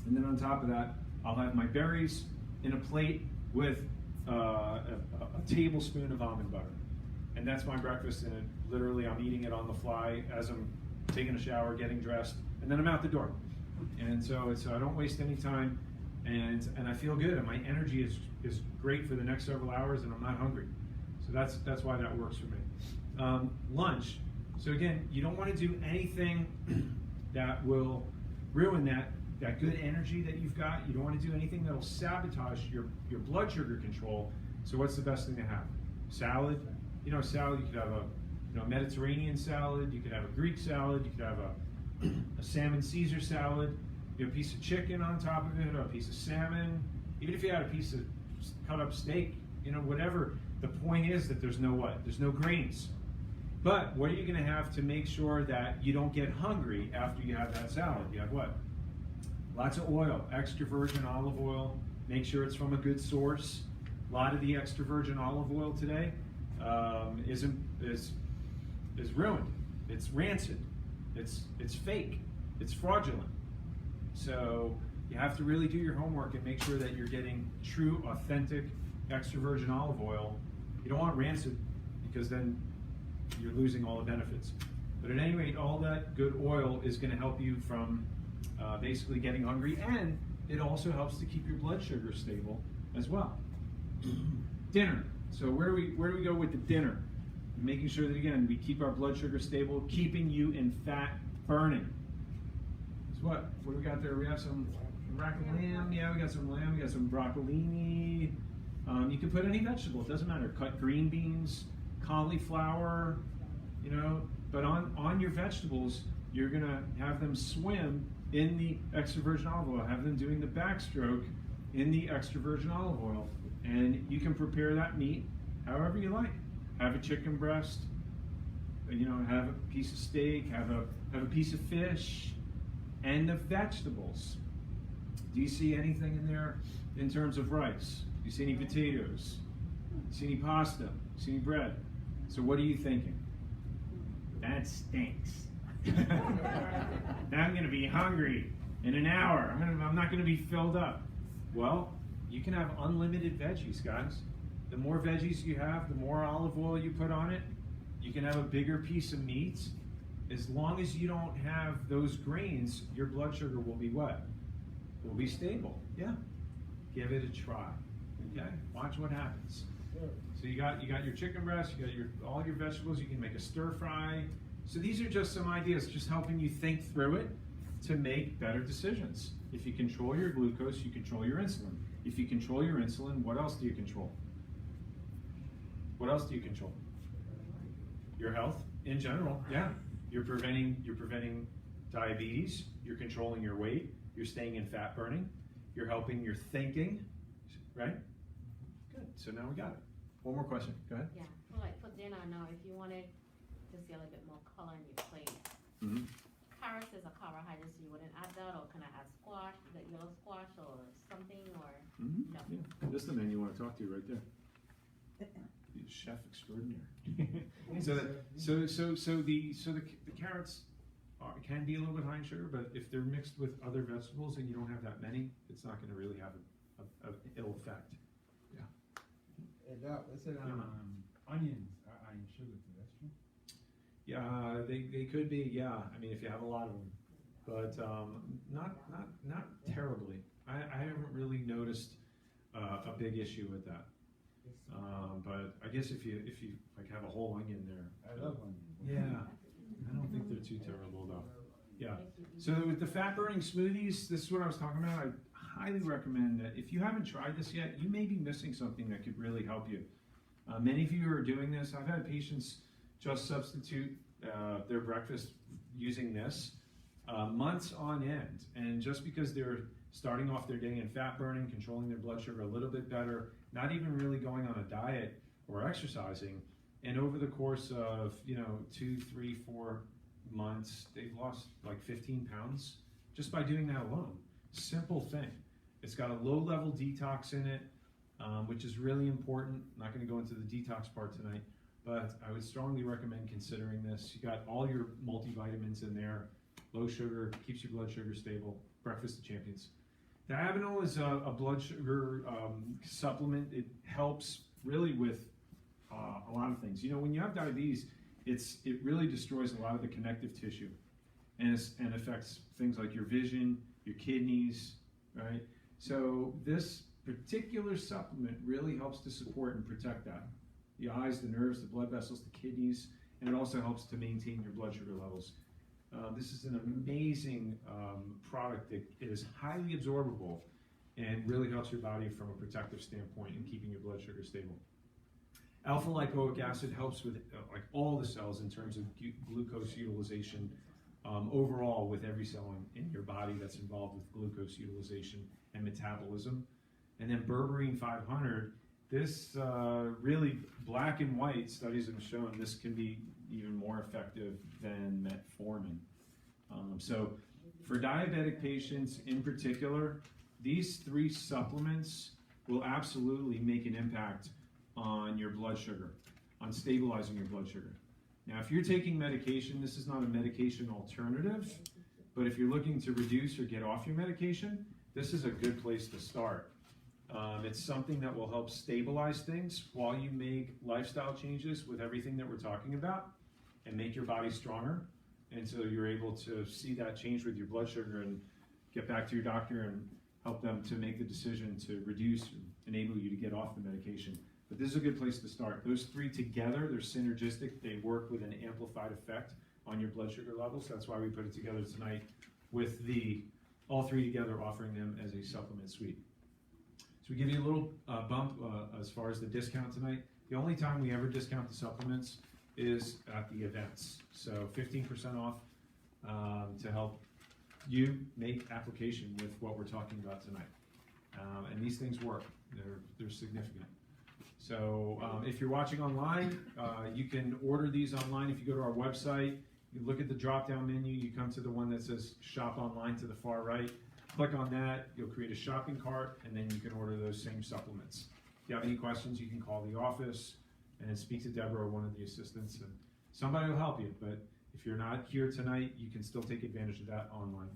And then on top of that, I'll have my berries in a plate with a tablespoon of almond butter. And that's my breakfast, and literally I'm eating it on the fly as I'm taking a shower, getting dressed, and then I'm out the door. And so I don't waste any time, and I feel good, and my energy is great for the next several hours, and I'm not hungry. So that's why that works for me. Lunch. So again, you don't want to do anything that will ruin that good energy that you've got. You don't want to do anything that'll sabotage your blood sugar control. So what's the best thing to have? Salad. You know, salad, you could have a Mediterranean salad, you could have a Greek salad, you could have a salmon Caesar salad, you have a piece of chicken on top of it, or a piece of salmon, even if you had a piece of cut up steak, you know, whatever. The point is that there's no what? There's no grains. But what are you going to have to make sure that you don't get hungry after you have that salad? You have what? Lots of oil, extra virgin olive oil. Make sure it's from a good source. A lot of the extra virgin olive oil today is ruined. It's rancid. It's fake. It's fraudulent. So you have to really do your homework and make sure that you're getting true, authentic, extra virgin olive oil. You don't want rancid, because then you're losing all the benefits. But at any rate, all that good oil is going to help you from basically getting hungry, and it also helps to keep your blood sugar stable as well. Dinner. So where do we go with the dinner? Making sure that, again, we keep our blood sugar stable, keeping you in fat burning. So what do we got there? We have some rack of lamb. Yeah, we got some lamb. We got some broccolini. You can put any vegetable. It doesn't matter. Cut green beans, cauliflower, you know. But on your vegetables, you're going to have them swim in the extra virgin olive oil. Have them doing the backstroke in the extra virgin olive oil. And you can prepare that meat however you like. Have a chicken breast, you know, have a piece of steak, have a piece of fish, and the vegetables. Do you see anything in there in terms of rice? Do you see any potatoes? Do you see any pasta? Do you see any bread? So what are you thinking? That stinks. Now I'm going to be hungry in an hour. I'm not going to be filled up. Well, you can have unlimited veggies, guys. The more veggies you have, the more olive oil you put on it. You can have a bigger piece of meat. As long as you don't have those grains, your blood sugar will be what? Will be stable. Yeah. Give it a try. Okay? Watch what happens. So you got your chicken breast, you got all your vegetables, you can make a stir fry. So these are just some ideas, just helping you think through it to make better decisions. If you control your glucose, you control your insulin. If you control your insulin, what else do you control? What else do you control? Your health in general, yeah. You're preventing diabetes, you're controlling your weight, you're staying in fat burning, you're helping your thinking, right? Good, so now we got it. One more question, go ahead. Yeah, for like for dinner now, if you wanted to see a little bit more color in your plate, Mm-hmm. carrots is a carbohydrate, so you wouldn't add that, or can I add squash, the yellow squash or something, or Mm-hmm. no? Yeah. This is the man you want to talk to right there. He's chef extraordinaire. so the carrots can be a little bit high in sugar, but if they're mixed with other vegetables and you don't have that many, it's not going to really have an ill effect. They said onions are in sugar too, that's true? Yeah, they could be. Yeah, I mean if you have a lot of them, but not terribly. I haven't really noticed a big issue with that. But I guess if you like have a whole onion there. I love onions. Yeah, I don't think they're too terrible though. Yeah. So with the fat burning smoothies, this is what I was talking about. I highly recommend that if you haven't tried this yet, you may be missing something that could really help you. Many of you are doing this. I've had patients just substitute their breakfast using this months on end, and just because they're starting off their day in fat burning, controlling their blood sugar a little bit better, not even really going on a diet or exercising, and over the course of 2, 3, 4 months, they've lost like 15 pounds just by doing that alone. Simple thing. It's got a low-level detox in it, which is really important. I'm not going to go into the detox part tonight, but I would strongly recommend considering this. You got all your multivitamins in there, low sugar, keeps your blood sugar stable. Breakfast of Champions. Diagonal is a blood sugar supplement. It helps really with a lot of things. When you have diabetes, it really destroys a lot of the connective tissue, and affects things like your vision, your kidneys, right? So this particular supplement really helps to support and protect that. The eyes, the nerves, the blood vessels, the kidneys, and it also helps to maintain your blood sugar levels. This is an amazing product that is highly absorbable and really helps your body from a protective standpoint in keeping your blood sugar stable. Alpha lipoic acid helps with like all the cells in terms of glucose utilization overall with every cell in your body that's involved with glucose utilization and metabolism. And then berberine 500, this really black and white studies have shown this can be even more effective than metformin. So for diabetic patients in particular, these 3 supplements will absolutely make an impact on your blood sugar, on stabilizing your blood sugar. Now, if you're taking medication, this is not a medication alternative, but if you're looking to reduce or get off your medication, this is a good place to start. It's something that will help stabilize things while you make lifestyle changes with everything that we're talking about and make your body stronger. And so you're able to see that change with your blood sugar and get back to your doctor and help them to make the decision to reduce and enable you to get off the medication. But this is a good place to start. Those 3 together, they're synergistic. They work with an amplified effect on your blood sugar levels. That's why we put it together tonight with all 3 together, offering them as a supplement suite. So we give you a little bump as far as the discount tonight. The only time we ever discount the supplements is at the events. So 15% off to help you make application with what we're talking about tonight. And these things work. They're significant. So if you're watching online, you can order these online. If you go to our website, you look at the drop-down menu, you come to the one that says Shop Online to the far right. Click on that, you'll create a shopping cart, and then you can order those same supplements. If you have any questions, you can call the office and speak to Deborah or one of the assistants, and somebody will help you. But if you're not here tonight, you can still take advantage of that online.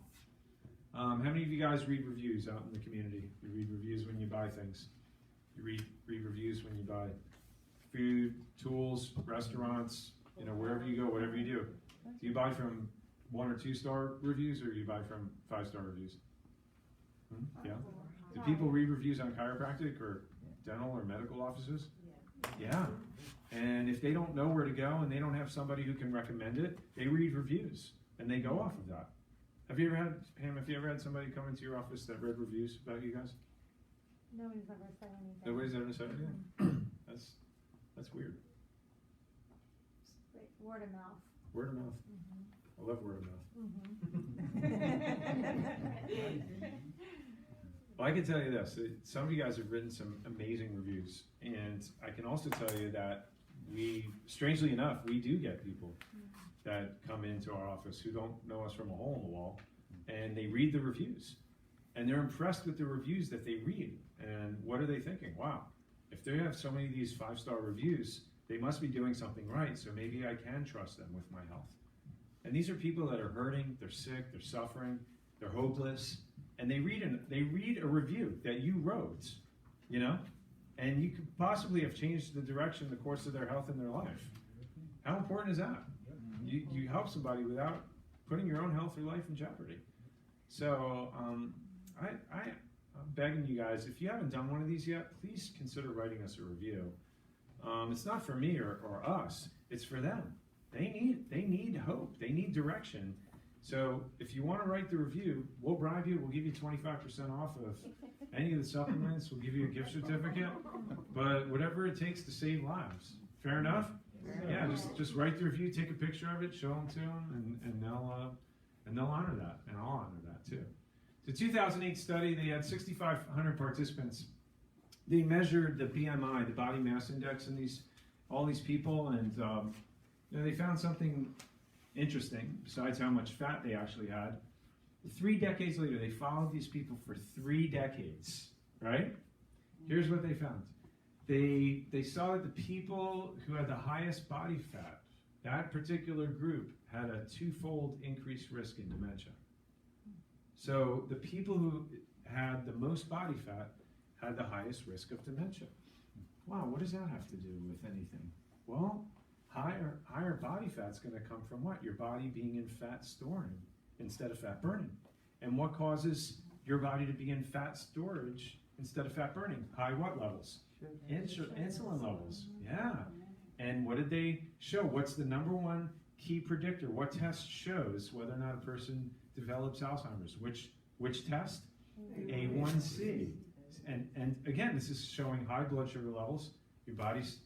How many of you guys read reviews out in the community? You read reviews when you buy things. You read reviews when you buy food, tools, restaurants, wherever you go, whatever you do. Do you buy from 1 or 2 star reviews, or do you buy from 5-star reviews? Yeah. Do people read reviews on chiropractic or dental or medical offices? Yeah. And if they don't know where to go and they don't have somebody who can recommend it, they read reviews and they go off of that. Have you ever had somebody come into your office that read reviews about you guys? Nobody's ever said anything. Nobody's ever said anything? That's weird. Word of mouth. Word of mouth. I love word of mouth. Well, I can tell you this, some of you guys have written some amazing reviews, and I can also tell you that strangely enough, we do get people that come into our office who don't know us from a hole in the wall, and they read the reviews, and they're impressed with the reviews that they read, and what are they thinking? Wow, if they have so many of these 5-star reviews, they must be doing something right, so maybe I can trust them with my health. And these are people that are hurting, they're sick, they're suffering, they're hopeless, and they read a review that you wrote, you know, and you could possibly have changed the direction, the course of their health and their life. How important is that? You help somebody without putting your own health or life in jeopardy. So I'm begging you guys, if you haven't done one of these yet, please consider writing us a review. It's not for me or us, it's for them. They need hope, they need direction. So if you want to write the review, we'll bribe you, we'll give you 25% off of any of the supplements, we'll give you a gift certificate, but whatever it takes to save lives. Fair enough? Yeah, just write the review, take a picture of it, show them to them, and they'll honor that, and I'll honor that too. The 2008 study, they had 6,500 participants. They measured the BMI, the body mass index, in all these people, and they found something interesting, besides how much fat they actually had. 3 decades later, they followed these people for 3 decades, right? Here's what they found. They saw that the people who had the highest body fat, that particular group, had a 2-fold increased risk in dementia. So the people who had the most body fat had the highest risk of dementia. Wow, what does that have to do with anything? Well, higher body fat's going to come from what? Your body being in fat storing instead of fat burning. And what causes your body to be in fat storage instead of fat burning? High what levels? Insulin levels. Yeah. And what did they show? What's the number one key predictor? What test shows whether or not a person develops Alzheimer's? Which test? A1C. And again, this is showing high blood sugar levels. Your body's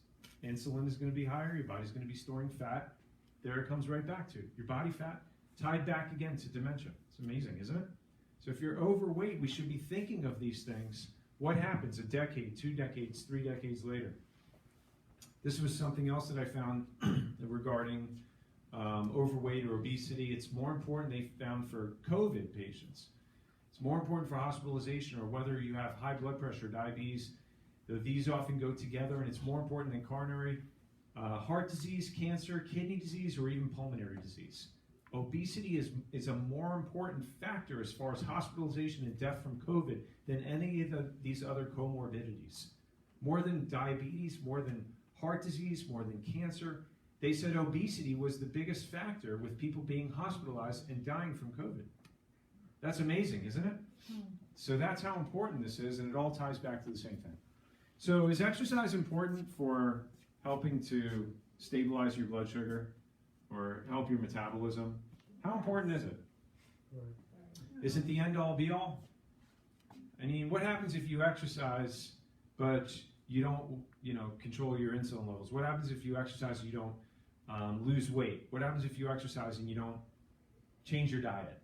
insulin is going to be higher. Your body's going to be storing fat. There it comes right back to your body fat tied back again to dementia. It's amazing, isn't it? So if you're overweight, we should be thinking of these things. What happens a decade, 2 decades, 3 decades later? This was something else that I found regarding overweight or obesity. It's more important, they found, for COVID patients. It's more important for hospitalization or whether you have high blood pressure, diabetes. These often go together, and it's more important than coronary heart disease, cancer, kidney disease, or even pulmonary disease. Obesity is a more important factor as far as hospitalization and death from COVID than any of these other comorbidities. More than diabetes, more than heart disease, more than cancer. They said obesity was the biggest factor with people being hospitalized and dying from COVID. That's amazing, isn't it? So that's how important this is, and it all ties back to the same thing. So is exercise important for helping to stabilize your blood sugar or help your metabolism? How important is it? Is it the end-all, be-all? I mean, what happens if you exercise but you don't, control your insulin levels? What happens if you exercise and you don't lose weight? What happens if you exercise and you don't change your diet?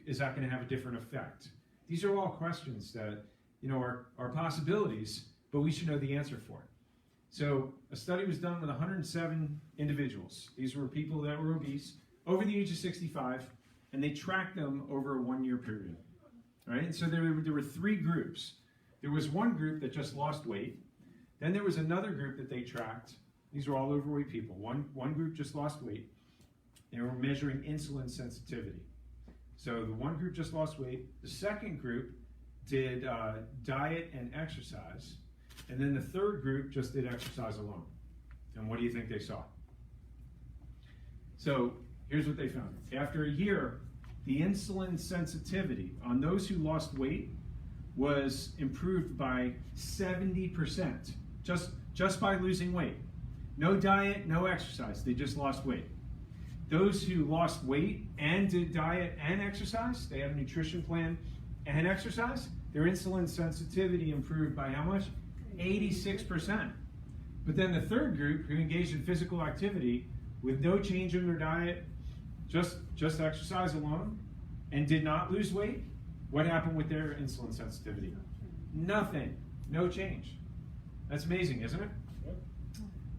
Is that going to have a different effect? These are all questions that are possibilities, but we should know the answer for it. So a study was done with 107 individuals. These were people that were obese over the age of 65, and they tracked them over a 1-year period. Right? And so there were 3 groups. There was one group that just lost weight. Then there was another group that they tracked. These were all overweight people. One group just lost weight. They were measuring insulin sensitivity. So the one group just lost weight. The second group did diet and exercise. And then the third group just did exercise alone. And what do you think they saw? So here's what they found. After a year, the insulin sensitivity on those who lost weight was improved by 70%, just by losing weight. No diet, no exercise, they just lost weight. Those who lost weight and did diet and exercise, they had a nutrition plan and exercise, their insulin sensitivity improved by how much? 86%. But then the third group, who engaged in physical activity with no change in their diet, just exercise alone, and did not lose weight, what happened with their insulin sensitivity? Nothing. No change. That's amazing, isn't it?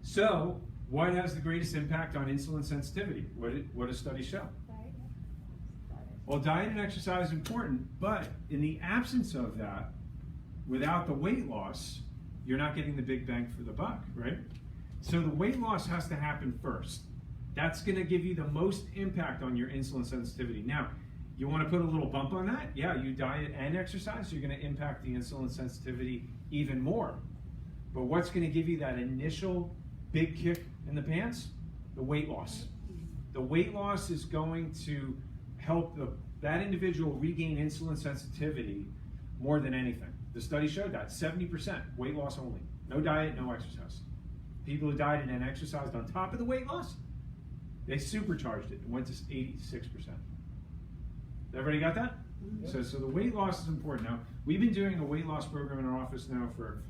So, what has the greatest impact on insulin sensitivity? What does studies show? Well, diet and exercise is important, but in the absence of that, without the weight loss, you're not getting the big bang for the buck, right? So the weight loss has to happen first. That's going to give you the most impact on your insulin sensitivity. Now, you want to put a little bump on that? Yeah, you diet and exercise, you're going to impact the insulin sensitivity even more. But what's going to give you that initial big kick in the pants? The weight loss. The weight loss is going to help that individual regain insulin sensitivity more than anything. The study showed that 70% weight loss only. No diet, no exercise. People who dieted and exercised on top of the weight loss, they supercharged it. It went to 86%. Everybody got that? Mm-hmm. So the weight loss is important. Now, we've been doing a weight loss program in our office now for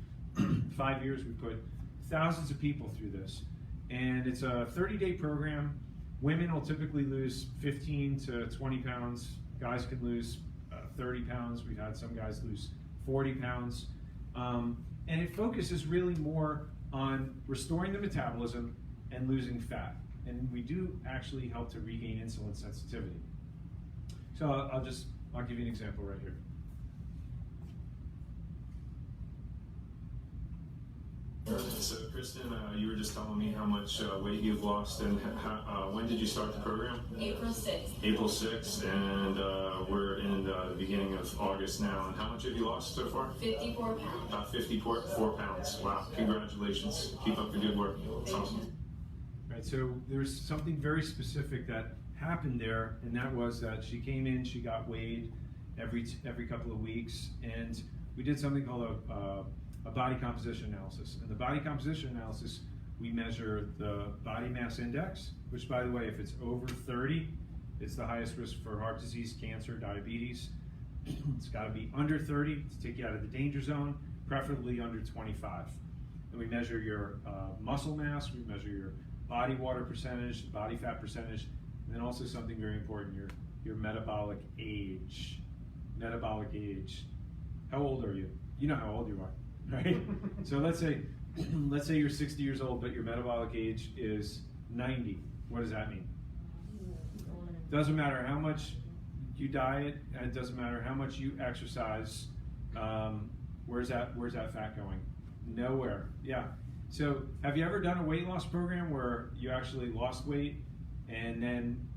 5 years. We put thousands of people through this. And it's a 30-day program. Women will typically lose 15 to 20 pounds. Guys can lose 30 pounds. We've had some guys lose 40 pounds. And it focuses really more on restoring the metabolism and losing fat. And we do actually help to regain insulin sensitivity. So I'll give you an example right here. So Kristen, you were just telling me how much weight you've lost, and when did you start the program? April 6th. April 6th, and we're in the beginning of August now. And how much have you lost so far? 54 pounds. 54 pounds. Wow, congratulations. Keep up the good work. It's awesome. Right, so there's something very specific that happened there, and that was that she came in, she got weighed every couple of weeks, and we did something called a body composition analysis. And the body composition analysis, we measure the body mass index, which, by the way, if it's over 30, it's the highest risk for heart disease, cancer, diabetes. It's got to be under 30 to take you out of the danger zone, preferably under 25. And we measure your muscle mass, we measure your body water percentage, body fat percentage, and then also something very important, your metabolic age. Metabolic age. How old are you? You know how old you are. Right? So let's say you're 60 years old, but your metabolic age is 90. What does that mean? Doesn't matter how much you diet, and it doesn't matter how much you exercise. Where's that fat going? Nowhere. Yeah. So have you ever done a weight loss program where you actually lost weight, and then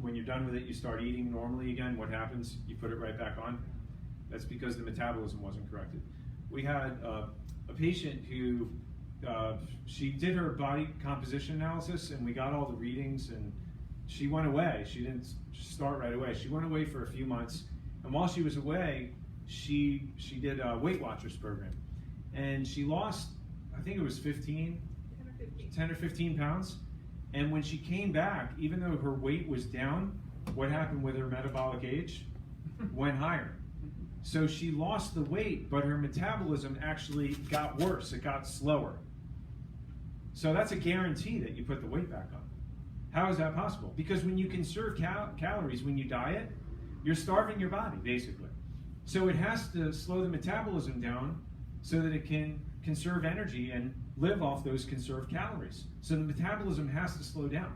when you're done with it, you start eating normally again? What happens? You put it right back on. That's because the metabolism wasn't corrected. We had a patient who, she did her body composition analysis, and we got all the readings, and she went away. She didn't start right away. She went away for a few months, and while she was away, she did a Weight Watchers program, and she lost, I think it was 10 or 15 pounds, and when she came back, even though her weight was down, what happened with her metabolic age? Went higher. So she lost the weight, but her metabolism actually got worse. It got slower. So that's a guarantee that you put the weight back on. How is that possible? Because when you conserve calories, when you diet, you're starving your body, basically. So it has to slow the metabolism down so that it can conserve energy and live off those conserved calories. So the metabolism has to slow down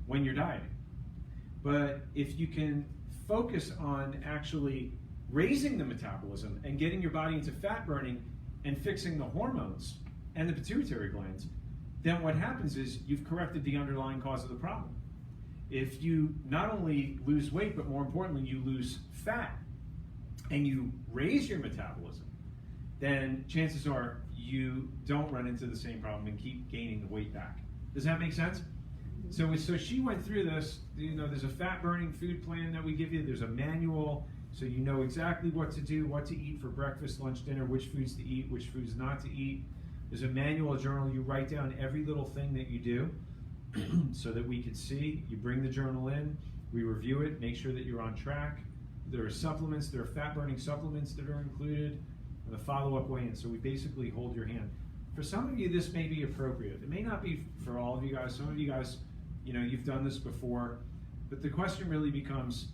when you're dieting. But if you can focus on actually raising the metabolism and getting your body into fat burning and fixing the hormones and the pituitary glands, then what happens is you've corrected the underlying cause of the problem. If you not only lose weight, but more importantly, you lose fat and you raise your metabolism, then chances are you don't run into the same problem and keep gaining the weight back. Does that make sense? So she went through this. There's a fat burning food plan that we give you. There's a manual. So you know exactly what to do, what to eat for breakfast, lunch, dinner, which foods to eat, which foods not to eat. There's a manual, a journal. You write down every little thing that you do so that we could see. You bring the journal in, we review it, make sure that you're on track. There are supplements, there are fat-burning supplements that are included, and the follow-up weigh-in. So we basically hold your hand. For some of you, this may be appropriate. It may not be for all of you guys. Some of you guys, you've done this before. But the question really becomes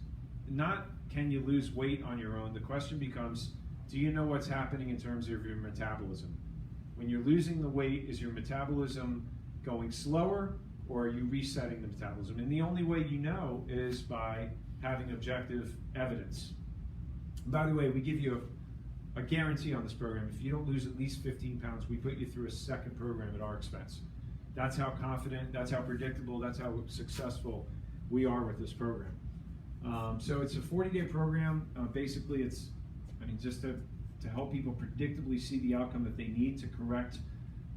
not can you lose weight on your own? The question becomes, do you know what's happening in terms of your metabolism? When you're losing the weight, is your metabolism going slower, or are you resetting the metabolism? And the only way you know is by having objective evidence. And by the way, we give you a guarantee on this program. If you don't lose at least 15 pounds, we put you through a second program at our expense. That's how confident, that's how predictable, that's how successful we are with this program. So it's a 40-day program. Basically, it's just to help people predictably see the outcome that they need to correct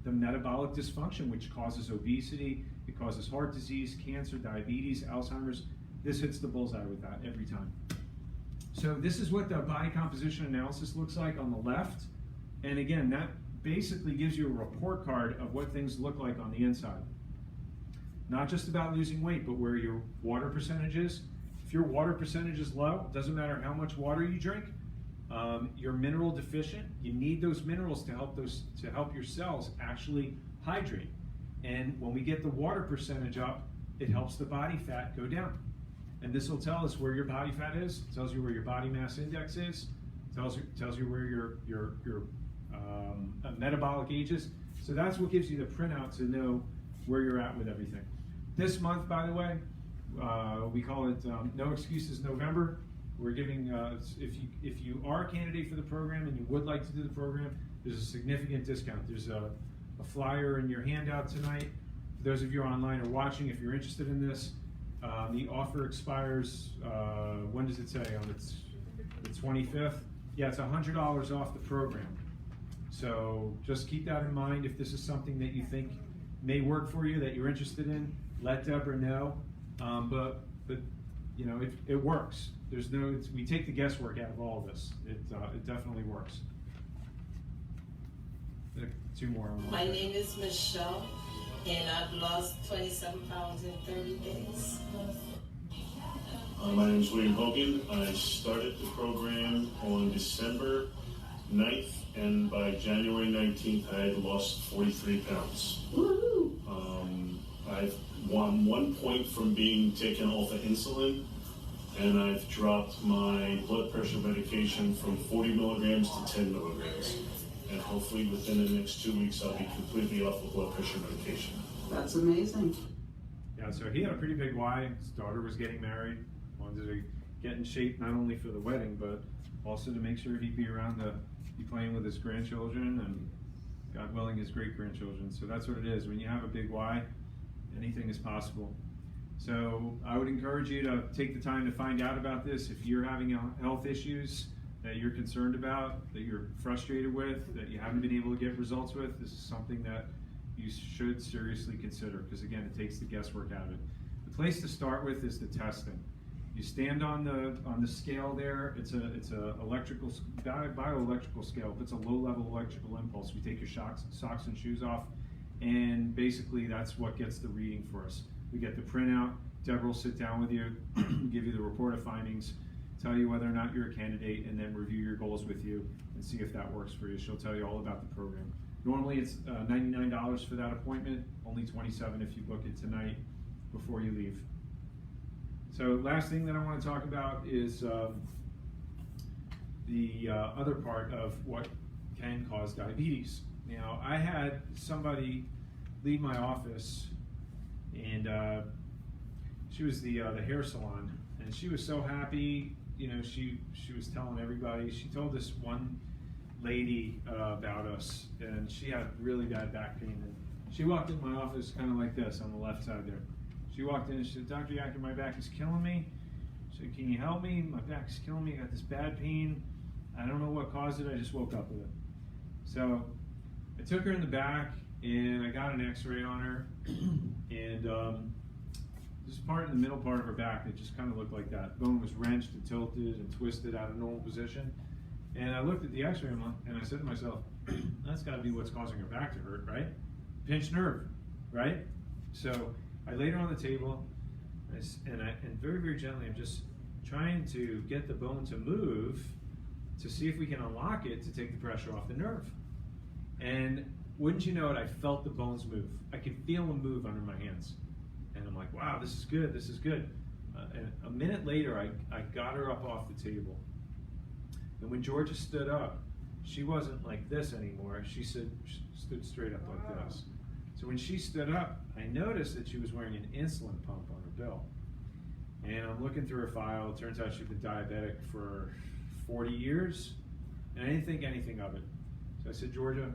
the metabolic dysfunction, which causes obesity, it causes heart disease, cancer, diabetes, Alzheimer's. This hits the bullseye with that every time. So this is what the body composition analysis looks like on the left. And again, that basically gives you a report card of what things look like on the inside. Not just about losing weight, but where your water percentage is. If your water percentage is low, it doesn't matter how much water you drink, you're mineral deficient. You need those minerals to help your cells actually hydrate. And when we get the water percentage up, it helps the body fat go down. And this will tell us where your body fat is, tells you where your body mass index is, tells you where your metabolic age is. So that's what gives you the printout to know where you're at with everything. This month, by the way, we call it No Excuses November. We're giving, if you are a candidate for the program and you would like to do the program, there's a significant discount. There's a flyer in your handout tonight. For those of you online or watching, if you're interested in this, the offer expires, when does it say? On the 25th? Yeah, it's $100 off the program. So just keep that in mind. If this is something that you think may work for you, that you're interested in, let Deborah know. But it works. We take the guesswork out of all of this. It definitely works. Two more. My name is Michelle, and I've lost 27 pounds in 30 days. My name is William Hogan. I started the program on December 9th, and by January 19th, I had lost 43 pounds. Woohoo! I've won 1 point from being taken off of insulin, and I've dropped my blood pressure medication from 40 milligrams to 10 milligrams. And hopefully within the next 2 weeks, I'll be completely off of blood pressure medication. That's amazing. Yeah, so he had a pretty big why. His daughter was getting married, wanted to get in shape not only for the wedding, but also to make sure he'd be around to be playing with his grandchildren and, God willing, his great-grandchildren. So that's what it is. When you have a big why, anything is possible. So I would encourage you to take the time to find out about this. If you're having health issues that you're concerned about, that you're frustrated with, that you haven't been able to get results with, this is something that you should seriously consider, because again, it takes the guesswork out of it. The place to start with is the testing. You stand on the scale there. It's a bioelectrical scale. It's a low-level electrical impulse. We take your socks and shoes off, and basically that's what gets the reading for us. We get the printout. Deborah will sit down with you, give you the report of findings, tell you whether or not you're a candidate, and then review your goals with you and see if that works for you. She'll tell you all about the program. Normally it's $99 for that appointment, only $27 if you book it tonight before you leave. So last thing that I want to talk about is the other part of what can cause diabetes. Now, I had somebody leave my office, and she was the hair salon, and she was so happy. She was telling everybody. She told this one lady about us, and she had really bad back pain. And she walked in my office kind of like this on the left side there. She walked in and she said, "Dr. Yachter, my back is killing me." She said, "Can you help me? My back is killing me. I got this bad pain. I don't know what caused it. I just woke up with it." So I took her in the back and I got an x-ray on her, and this part in the middle part of her back, it just kind of looked like that. Bone was wrenched and tilted and twisted out of normal position. And I looked at the x-ray and I said to myself, that's got to be what's causing her back to hurt, right? Pinched nerve, right? So I laid her on the table, and very, very gently, I'm just trying to get the bone to move to see if we can unlock it to take the pressure off the nerve. And wouldn't you know it, I felt the bones move. I could feel them move under my hands. And I'm like, wow, this is good, this is good. And a minute later, I got her up off the table. And when Georgia stood up, she wasn't like this anymore. She stood straight up like this. So when she stood up, I noticed that she was wearing an insulin pump on her belt. And I'm looking through her file. It turns out she'd been diabetic for 40 years. And I didn't think anything of it. So I said, Georgia,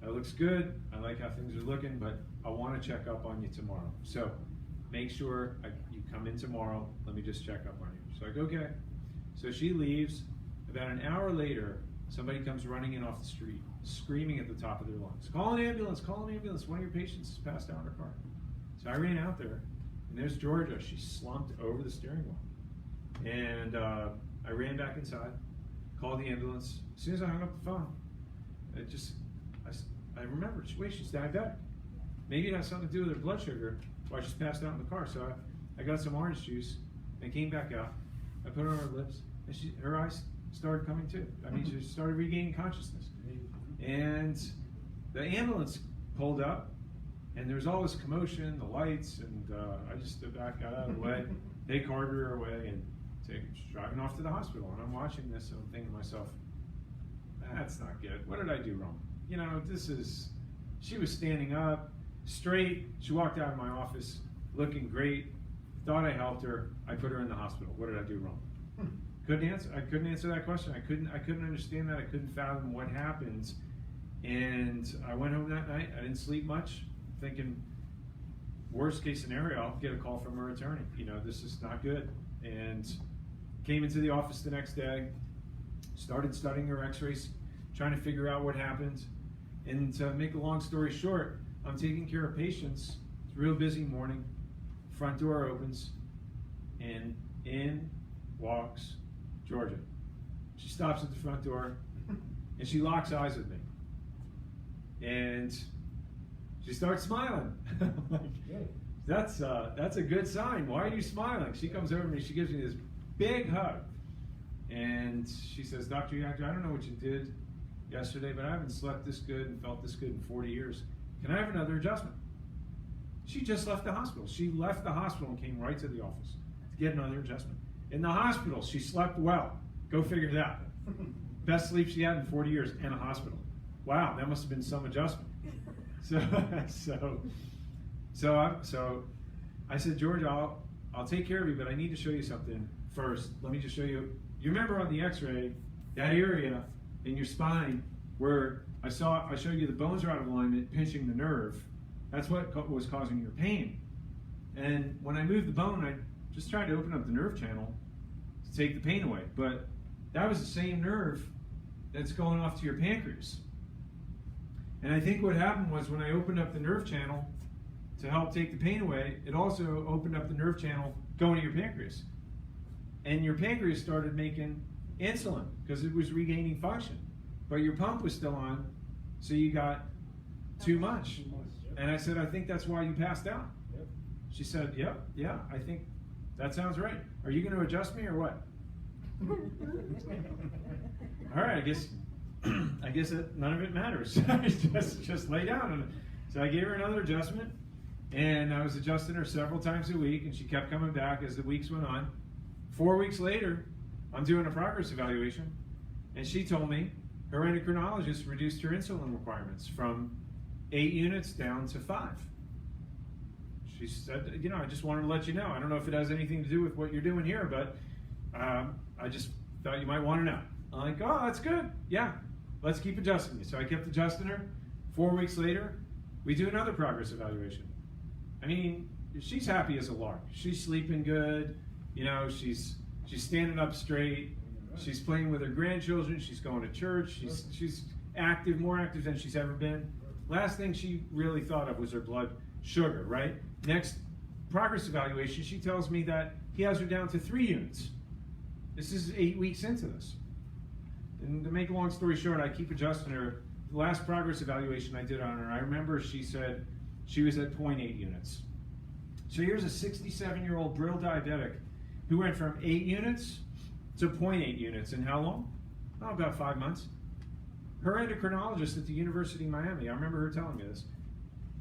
that looks good. I like how things are looking, but I want to check up on you tomorrow. So make sure you come in tomorrow. Let me just check up on you. She's like, okay. So she leaves. About an hour later, somebody comes running in off the street, screaming at the top of their lungs, call an ambulance, call an ambulance. One of your patients has passed out in her car. So I ran out there, and there's Georgia. She slumped over the steering wheel. And I ran back inside, called the ambulance. As soon as I hung up the phone, I remembered, wait, she's diabetic. Maybe it has something to do with her blood sugar, why she's passed out in the car. So I got some orange juice and came back out. I put it on her lips, and her eyes started coming too. I mean, she started regaining consciousness. And the ambulance pulled up, and there was all this commotion, the lights, and I just stood back, got out of the way. They carted her away and driving off to the hospital. And I'm watching this, and I'm thinking to myself, that's not good. What did I do wrong? You know, she was standing up, straight. She walked out of my office looking great. Thought I helped her. I put her in the hospital. What did I do wrong? I couldn't answer that question. I couldn't understand that. I couldn't fathom what happened. And I went home that night. I didn't sleep much, thinking, worst case scenario, I'll get a call from her attorney. You know, this is not good. And came into the office the next day, started studying her x-rays, trying to figure out what happened. And to make a long story short, I'm taking care of patients. It's a real busy morning. Front door opens, and in walks Georgia. She stops at the front door, and she locks eyes with me. And she starts smiling. I'm like, that's a good sign. Why are you smiling? She comes over to me, she gives me this big hug. And she says, Dr. Yachter, I don't know what you did yesterday, but I haven't slept this good and felt this good in 40 years. Can I have another adjustment? She just left the hospital. She left the hospital and came right to the office to get another adjustment. In the hospital, she slept well. Go figure it out. Best sleep she had in 40 years in a hospital. Wow, that must have been some adjustment. So I said, George, I'll take care of you, but I need to show you something first. Let me just show you. You remember on the x-ray, that area in your spine where I showed you the bones are out of alignment, pinching the nerve. That's what was causing your pain. And when I moved the bone, I just tried to open up the nerve channel to take the pain away. But that was the same nerve that's going off to your pancreas. And I think what happened was when I opened up the nerve channel to help take the pain away, it also opened up the nerve channel going to your pancreas. And your pancreas started making insulin because it was regaining function. But your pump was still on, so you got too much. And I said, I think that's why you passed out. Yep. She said, yeah, I think that sounds right. Are you going to adjust me or what? All right, I guess none of it matters. just lay down. And so I gave her another adjustment, and I was adjusting her several times a week, and she kept coming back as the weeks went on. 4 weeks later, I'm doing a progress evaluation, and she told me her endocrinologist reduced her insulin requirements from 8 units down to 5. She said, I just wanted to let you know. I don't know if it has anything to do with what you're doing here, but I just thought you might want to know. I'm like, oh, that's good. Yeah, let's keep adjusting you. So I kept adjusting her. 4 weeks later, we do another progress evaluation. I mean, she's happy as a lark. She's sleeping good. She's standing up straight. She's playing with her grandchildren. She's going to church. She's active, more active than she's ever been. Last thing she really thought of was her blood sugar, right? Next progress evaluation, she tells me that he has her down to 3 units. This is 8 weeks into this. And to make a long story short, I keep adjusting her. The last progress evaluation I did on her, I remember she said she was at 0.8 units. So here's a 67-year-old Brill diabetic who went from 8 units to 0.8 units in how long? Oh, about 5 months. her endocrinologist at the University of Miami, I remember her telling me this.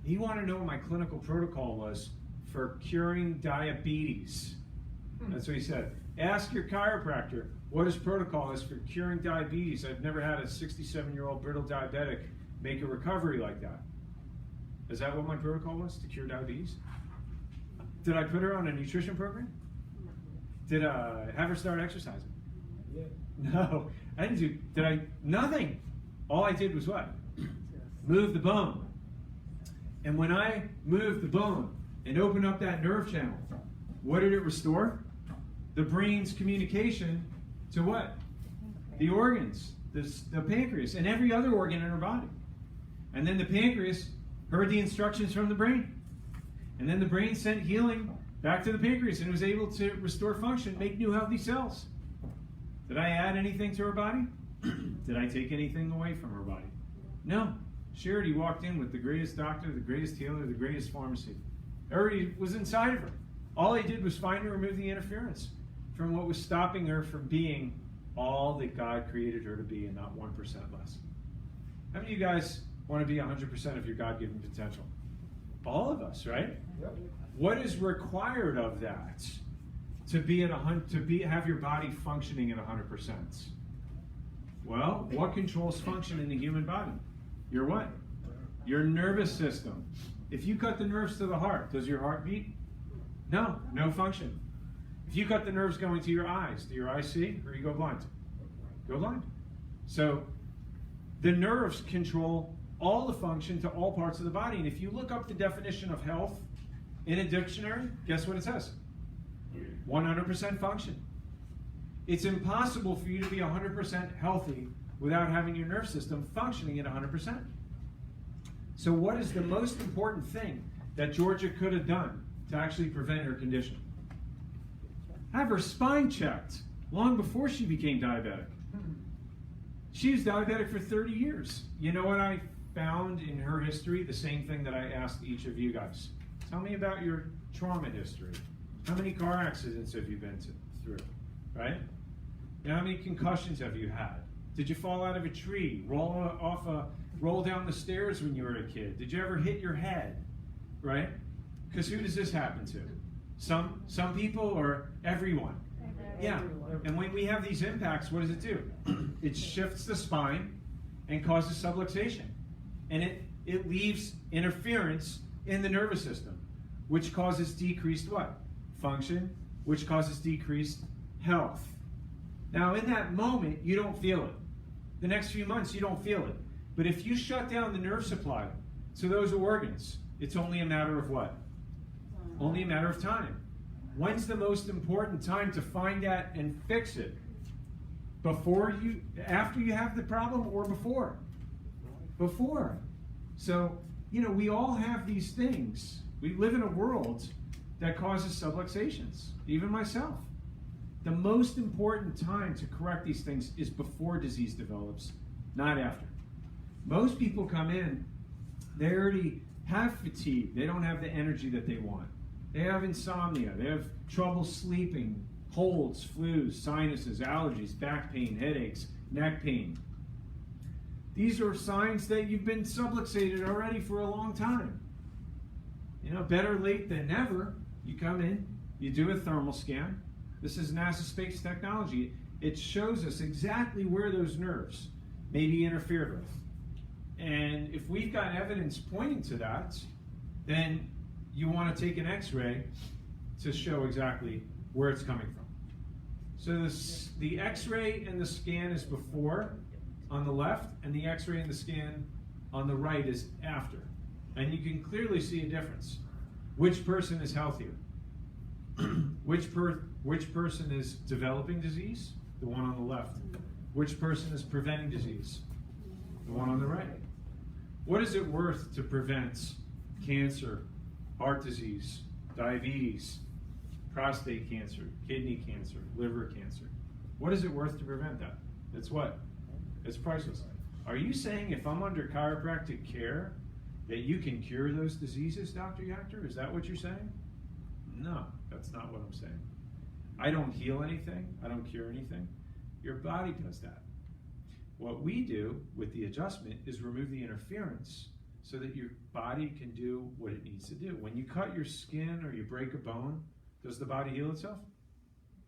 He wanted to know what my clinical protocol was for curing diabetes. That's what he said. Ask your chiropractor what his protocol is for curing diabetes. I've never had a 67-year-old brittle diabetic make a recovery like that. Is that what my protocol was, to cure diabetes? Did I put her on a nutrition program? Did I have her start exercising? Yeah. No, I didn't do, did I? Nothing. All I did was what? Move the bone. And when I moved the bone and opened up that nerve channel, what did it restore? The brain's communication to what? The organs, the pancreas, and every other organ in our body. And then the pancreas heard the instructions from the brain. And then the brain sent healing back to the pancreas and was able to restore function, make new healthy cells. Did I add anything to her body? Did I take anything away from her body? No. She already walked in with the greatest doctor, the greatest healer, the greatest pharmacy. Already was inside of her. All I did was find and remove the interference from what was stopping her from being all that God created her to be and not 1% less. How many of you guys want to be 100% of your God-given potential? All of us, right? Yep. What is required of that to have your body functioning at 100%? Well, what controls function in the human body? Your what? Your nervous system. If you cut the nerves to the heart, does your heart beat? No, no function. If you cut the nerves going to your eyes, do your eyes see or you go blind? Go blind. So the nerves control all the function to all parts of the body. And if you look up the definition of health in a dictionary, guess what it says? 100% function. It's impossible for you to be 100% healthy without having your nerve system functioning at 100%. So what is the most important thing that Georgia could have done to actually prevent her condition? Have her spine checked long before she became diabetic. She was diabetic for 30 years. You know what I found in her history? The same thing that I asked each of you guys. Tell me about your trauma history. How many car accidents have you been through? Right? You know, how many concussions have you had? Did you fall out of a tree? Roll down the stairs when you were a kid? Did you ever hit your head? Right? Because who does this happen to? Some people or everyone? Yeah. And when we have these impacts, what does it do? It shifts the spine and causes subluxation. And it leaves interference in the nervous system, which causes decreased what? Function, which causes decreased health. Now, in that moment, you don't feel it. The next few months, you don't feel it. But if you shut down the nerve supply to those organs, it's only a matter of what? Only a matter of time. When's the most important time to find that and fix it? After you have the problem, or before? Before. So, you know, we all have these things. We live in a world that causes subluxations, even myself. The most important time to correct these things is before disease develops, not after. Most people come in, they already have fatigue. They don't have the energy that they want. They have insomnia. They have trouble sleeping, colds, flus, sinuses, allergies, back pain, headaches, neck pain. These are signs that you've been subluxated already for a long time. You know, better late than never. You come in, you do a thermal scan. This is NASA space technology. It shows us exactly where those nerves may be interfered with. And if we've got evidence pointing to that, then you want to take an x-ray to show exactly where it's coming from. So the x-ray and the scan is before on the left, and the x-ray and the scan on the right is after. And you can clearly see a difference. Which person is healthier? Which person is developing disease? The one on the left. Which person is preventing disease? The one on the right. What is it worth to prevent cancer, heart disease, diabetes, prostate cancer, kidney cancer, liver cancer? What is it worth to prevent that? It's what? It's priceless. Are you saying if I'm under chiropractic care that you can cure those diseases, Dr. Yachter? Is that what you're saying? No, that's not what I'm saying. I don't heal anything. I don't cure anything. Your body does that. What we do with the adjustment is remove the interference so that your body can do what it needs to do. When you cut your skin or you break a bone, does the body heal itself?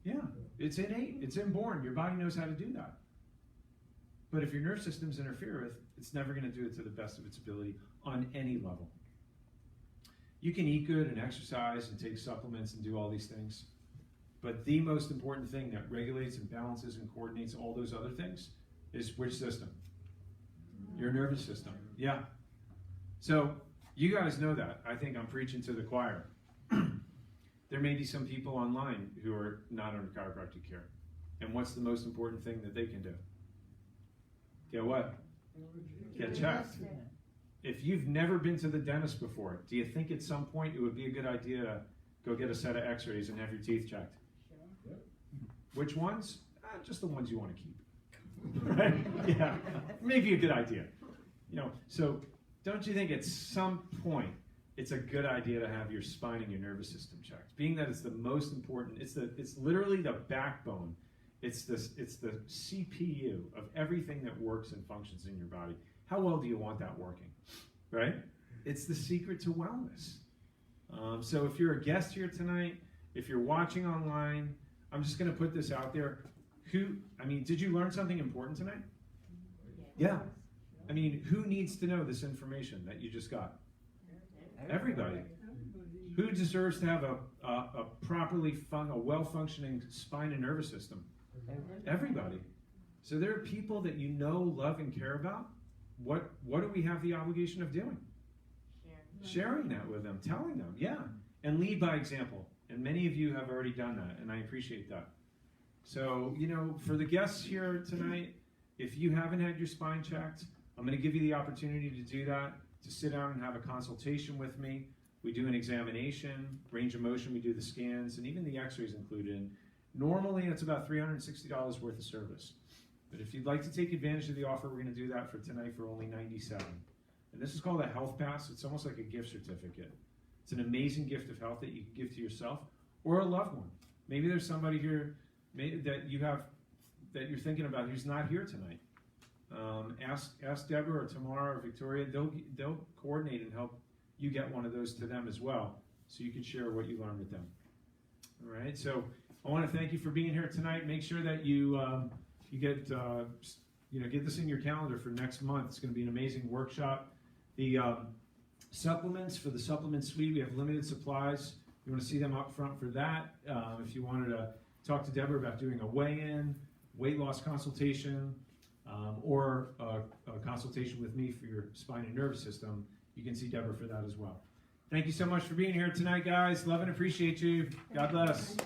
Yeah, it's innate, it's inborn. Your body knows how to do that. But if your nerve systems interfere with, it's never going to do it to the best of its ability on any level. You can eat good and exercise and take supplements and do all these things. But the most important thing that regulates and balances and coordinates all those other things is which system? Your nervous system. Yeah. So you guys know that. I think I'm preaching to the choir. There may be some people online who are not under chiropractic care. And what's the most important thing that they can do? Get what? Get checked. If you've never been to the dentist before, do you think at some point it would be a good idea to go get a set of x-rays and have your teeth checked? Sure. Which ones? Just the ones you want to keep. Right? Yeah, maybe a good idea. You know, so don't you think at some point it's a good idea to have your spine and your nervous system checked? Being that it's the most important, it's literally the backbone. It's the CPU of everything that works and functions in your body. How well do you want that working? Right? It's the secret to wellness. So if you're a guest here tonight, if you're watching online, I'm just going to put this out there. Did you learn something important tonight? Yeah. I mean, who needs to know this information that you just got? Everybody. Who deserves to have a well-functioning spine and nervous system? Everybody. So there are people that you know, love, and care about. What do we have the obligation of doing? Sharing that with them, telling them, yeah. And lead by example. And many of you have already done that, and I appreciate that. So, you know, for the guests here tonight, if you haven't had your spine checked, I'm going to give you the opportunity to do that, to sit down and have a consultation with me. We do an examination, range of motion, we do the scans, and even the x-rays included. Normally, it's about $360 worth of service. But if you'd like to take advantage of the offer, we're going to do that for tonight for only $97. And this is called a health pass. It's almost like a gift certificate. It's an amazing gift of health that you can give to yourself or a loved one. Maybe there's somebody here that you're thinking about who's not here tonight. Ask Deborah or Tamara or Victoria. They'll coordinate and help you get one of those to them as well, so you can share what you learned with them. All right. So I want to thank you for being here tonight. Make sure that you get get this in your calendar for next month. It's going to be an amazing workshop. The supplements for the supplement suite, we have limited supplies. You want to see them up front for that. If you wanted to talk to Deborah about doing a weigh-in, weight loss consultation, or a consultation with me for your spine and nervous system, you can see Deborah for that as well. Thank you so much for being here tonight, guys. Love and appreciate you. God bless.